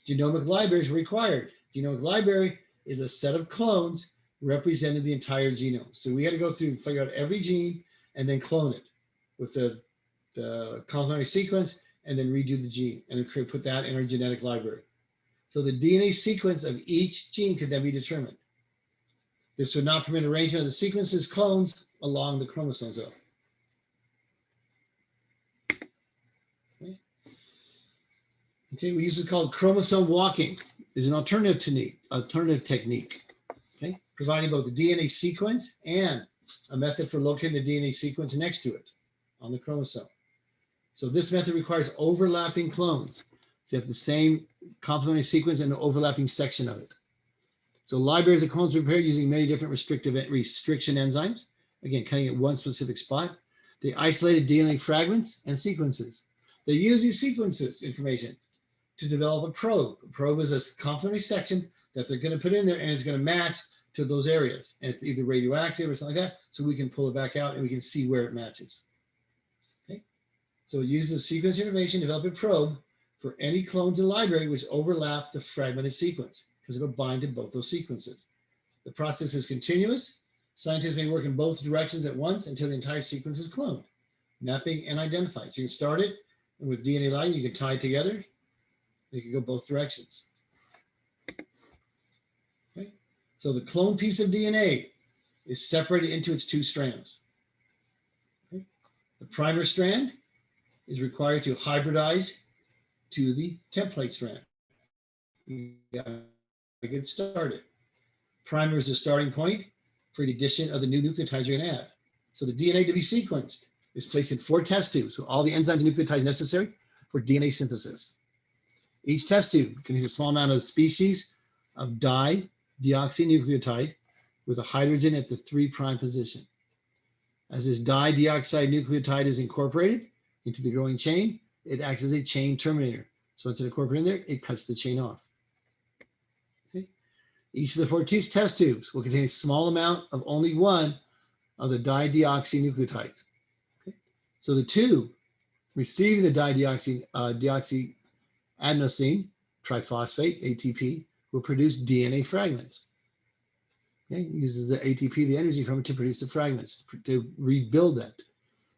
genomic libraries were required. Genomic library is a set of clones representing the entire genome. So we had to go through and figure out every gene and then clone it with the complementary sequence and then redo the gene and put that in our genetic library. So the DNA sequence of each gene could then be determined. This would not permit arrangement of the sequences clones along the chromosomes though. Okay, we use what's called chromosome walking. It's an alternative technique, okay, providing both the DNA sequence and a method for locating the DNA sequence next to it on the chromosome. So this method requires overlapping clones. So you have the same complementary sequence and an overlapping section of it. So libraries of clones are prepared using many different restriction enzymes. Again, cutting at one specific spot. They isolated DNA fragments and sequences. They use these sequences information to develop a probe. A probe is a complementary section that they're going to put in there, and it's going to match to those areas. And it's either radioactive or something like that, so we can pull it back out and we can see where it matches. Okay? So it uses sequence information to develop a probe for any clones in the library which overlap the fragmented sequence, because it'll bind to both those sequences. The process is continuous. Scientists may work in both directions at once until the entire sequence is cloned, mapping and identified. So you can start it, and with DNA light, you can tie it together. They can go both directions. Okay. So the clone piece of DNA is separated into its two strands. Okay. The primer strand is required to hybridize to the template strand. You gotta get started. Primer is the starting point for the addition of the new nucleotides you're going to add. So the DNA to be sequenced is placed in 4 test tubes with all the enzymes and nucleotides necessary for DNA synthesis. Each test tube contains a small amount of species of dideoxynucleotide with a hydrogen at the 3' position. As this dideoxynucleotide is incorporated into the growing chain, it acts as a chain terminator. So once it's incorporated in there, it cuts the chain off. Okay. Each of the 4 test tubes will contain a small amount of only one of the dideoxynucleotides. Okay. So the tube receiving the deoxyadenosine triphosphate, ATP, will produce DNA fragments. Okay. It uses the ATP, the energy from it, to produce the fragments, to rebuild that.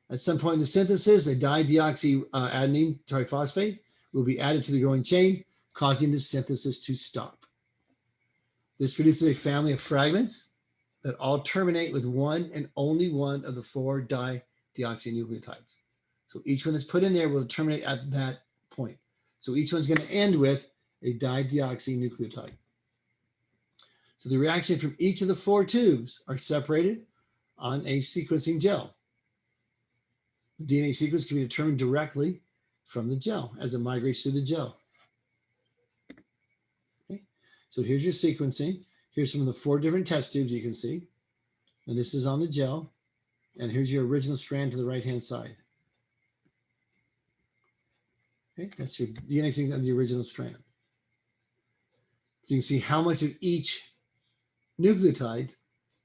At some point in the synthesis, a dideoxyadenine triphosphate will be added to the growing chain, causing the synthesis to stop. This produces a family of fragments that all terminate with one and only one of the 4 dideoxynucleotides. So each one that's put in there will terminate at that point. So each one's going to end with a dideoxynucleotide. So the reaction from each of the 4 tubes are separated on a sequencing gel. The DNA sequence can be determined directly from the gel as it migrates through the gel. Okay. So here's your sequencing. Here's some of the 4 different test tubes you can see. And this is on the gel. And here's your original strand to the right-hand side. Okay, that's your DNA sequence on the original strand. So you can see how much of each nucleotide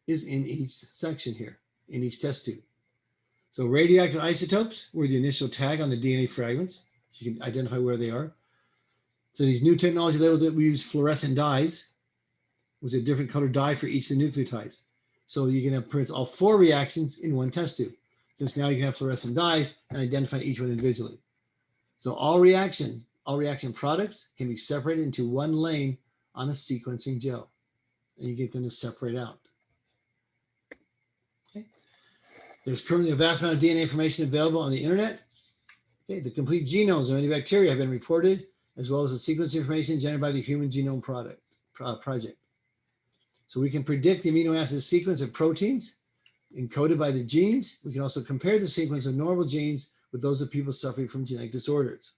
is in each section here, in each test tube. So radioactive isotopes were the initial tag on the DNA fragments. You can identify where they are. So these new technology labels that we use fluorescent dyes, was a different color dye for each of the nucleotides. So you can have print all 4 reactions in one test tube. Since now you can have fluorescent dyes and identify each one individually. So all reaction products can be separated into one lane on a sequencing gel, and you get them to separate out. Okay. There's currently a vast amount of DNA information available on the internet. Okay. The complete genomes of many bacteria have been reported, as well as the sequence information generated by the Human Genome Project. So we can predict the amino acid sequence of proteins encoded by the genes. We can also compare the sequence of normal genes with those of people suffering from genetic disorders.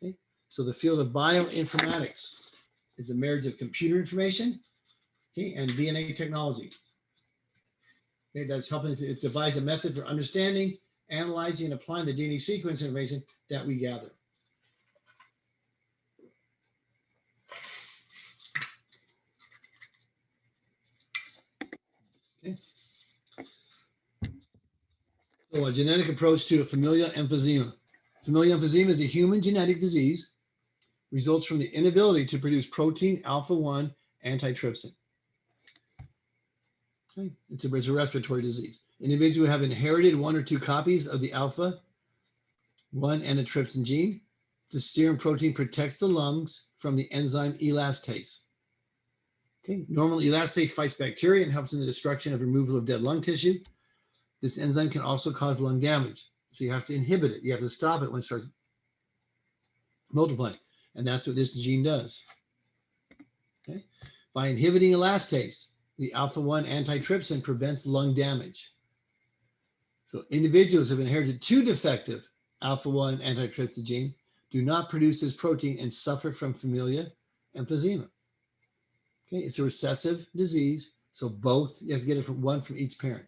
Okay. So the field of bioinformatics is a marriage of computer information, okay, and DNA technology. Okay, that's helping to devise a method for understanding, analyzing, and applying the DNA sequence information that we gather. Okay. So a genetic approach to familial emphysema. Familial emphysema is a human genetic disease, results from the inability to produce protein alpha-1 antitrypsin. Okay. It's a respiratory disease. Individuals have inherited 1 or 2 copies of the alpha-1 antitrypsin gene. The serum protein protects the lungs from the enzyme elastase. Okay. Normal elastase fights bacteria and helps in the destruction of removal of dead lung tissue. This enzyme can also cause lung damage. So you have to inhibit it. You have to stop it when it starts multiplying. And that's what this gene does. Okay. By inhibiting elastase, the alpha-1 antitrypsin prevents lung damage. So individuals who have inherited two defective alpha-1 antitrypsin genes do not produce this protein and suffer from familial emphysema. Okay, it's a recessive disease, so both, you have to get it from one from each parent.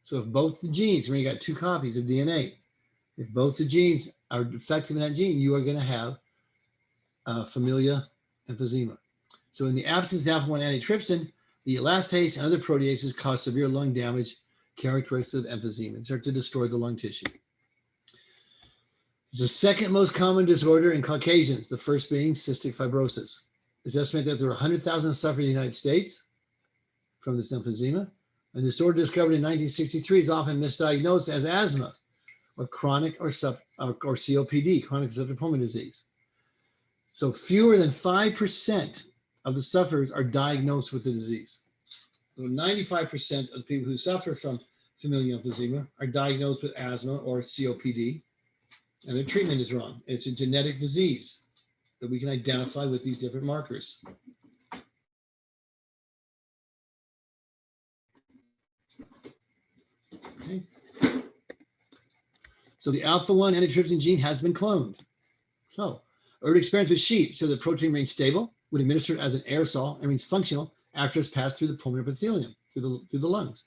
So if both the genes, when you got two copies of DNA, if both the genes are defective in that gene, you are going to have familial emphysema. So in the absence of alpha-1 antitrypsin, the elastase and other proteases cause severe lung damage characteristic of emphysema and start to destroy the lung tissue. It's the second most common disorder in Caucasians, the first being cystic fibrosis. It's estimated that there are 100,000 suffering in the United States from this emphysema. A disorder discovered in 1963 is often misdiagnosed as asthma or chronic or COPD, chronic obstructive pulmonary disease. So fewer than 5% of the sufferers are diagnosed with the disease. So 95% of the people who suffer from familial emphysema are diagnosed with asthma or COPD, and their treatment is wrong. It's a genetic disease that we can identify with these different markers. Okay. So the alpha-1 antitrypsin gene has been cloned. So early experiments with sheep show the protein remains stable when administered as an aerosol and remains functional after it's passed through the pulmonary epithelium, through the lungs.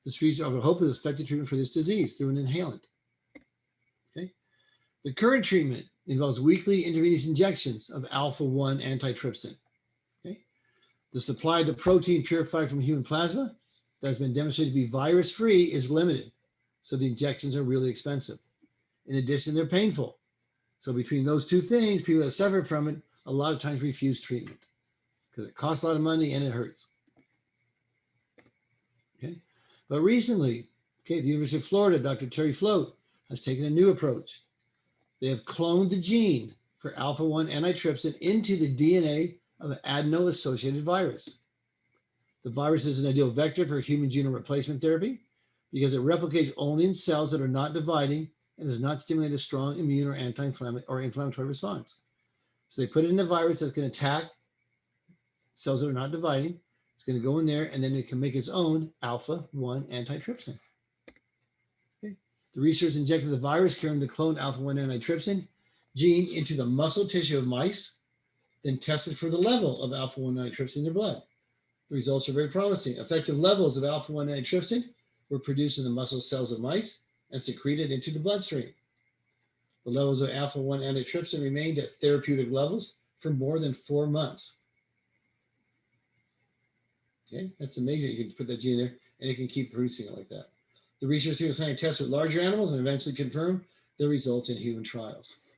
This research offers hope of effective treatment for this disease through an inhalant. Okay. The current treatment involves weekly intravenous injections of alpha-1 antitrypsin. Okay. The supply of the protein purified from human plasma that has been demonstrated to be virus-free is limited, so the injections are really expensive. In addition, they're painful. So between those two things, people that suffer from it a lot of times refuse treatment because it costs a lot of money and it hurts. Okay. But recently, okay, the University of Florida, Dr. Terry Float has taken a new approach. They have cloned the gene for alpha-1 antitrypsin into the DNA of an adeno-associated virus. The virus is an ideal vector for human genome replacement therapy because it replicates only in cells that are not dividing and does not stimulate a strong immune or anti-inflammatory or inflammatory response. So they put it in a virus that's going to attack cells that are not dividing. It's going to go in there and then it can make its own alpha-1 antitrypsin. Okay. The researchers injected the virus carrying the cloned alpha-1 antitrypsin gene into the muscle tissue of mice, then tested for the level of alpha-1 antitrypsin in their blood. The results are very promising. Effective levels of alpha-1 antitrypsin were produced in the muscle cells of mice and secreted into the bloodstream. The levels of alpha-1 antitrypsin remained at therapeutic levels for more than 4 months. Okay, that's amazing. You can put that gene there and it can keep producing it like that. The research team is planning to test with larger animals and eventually confirm the results in human trials.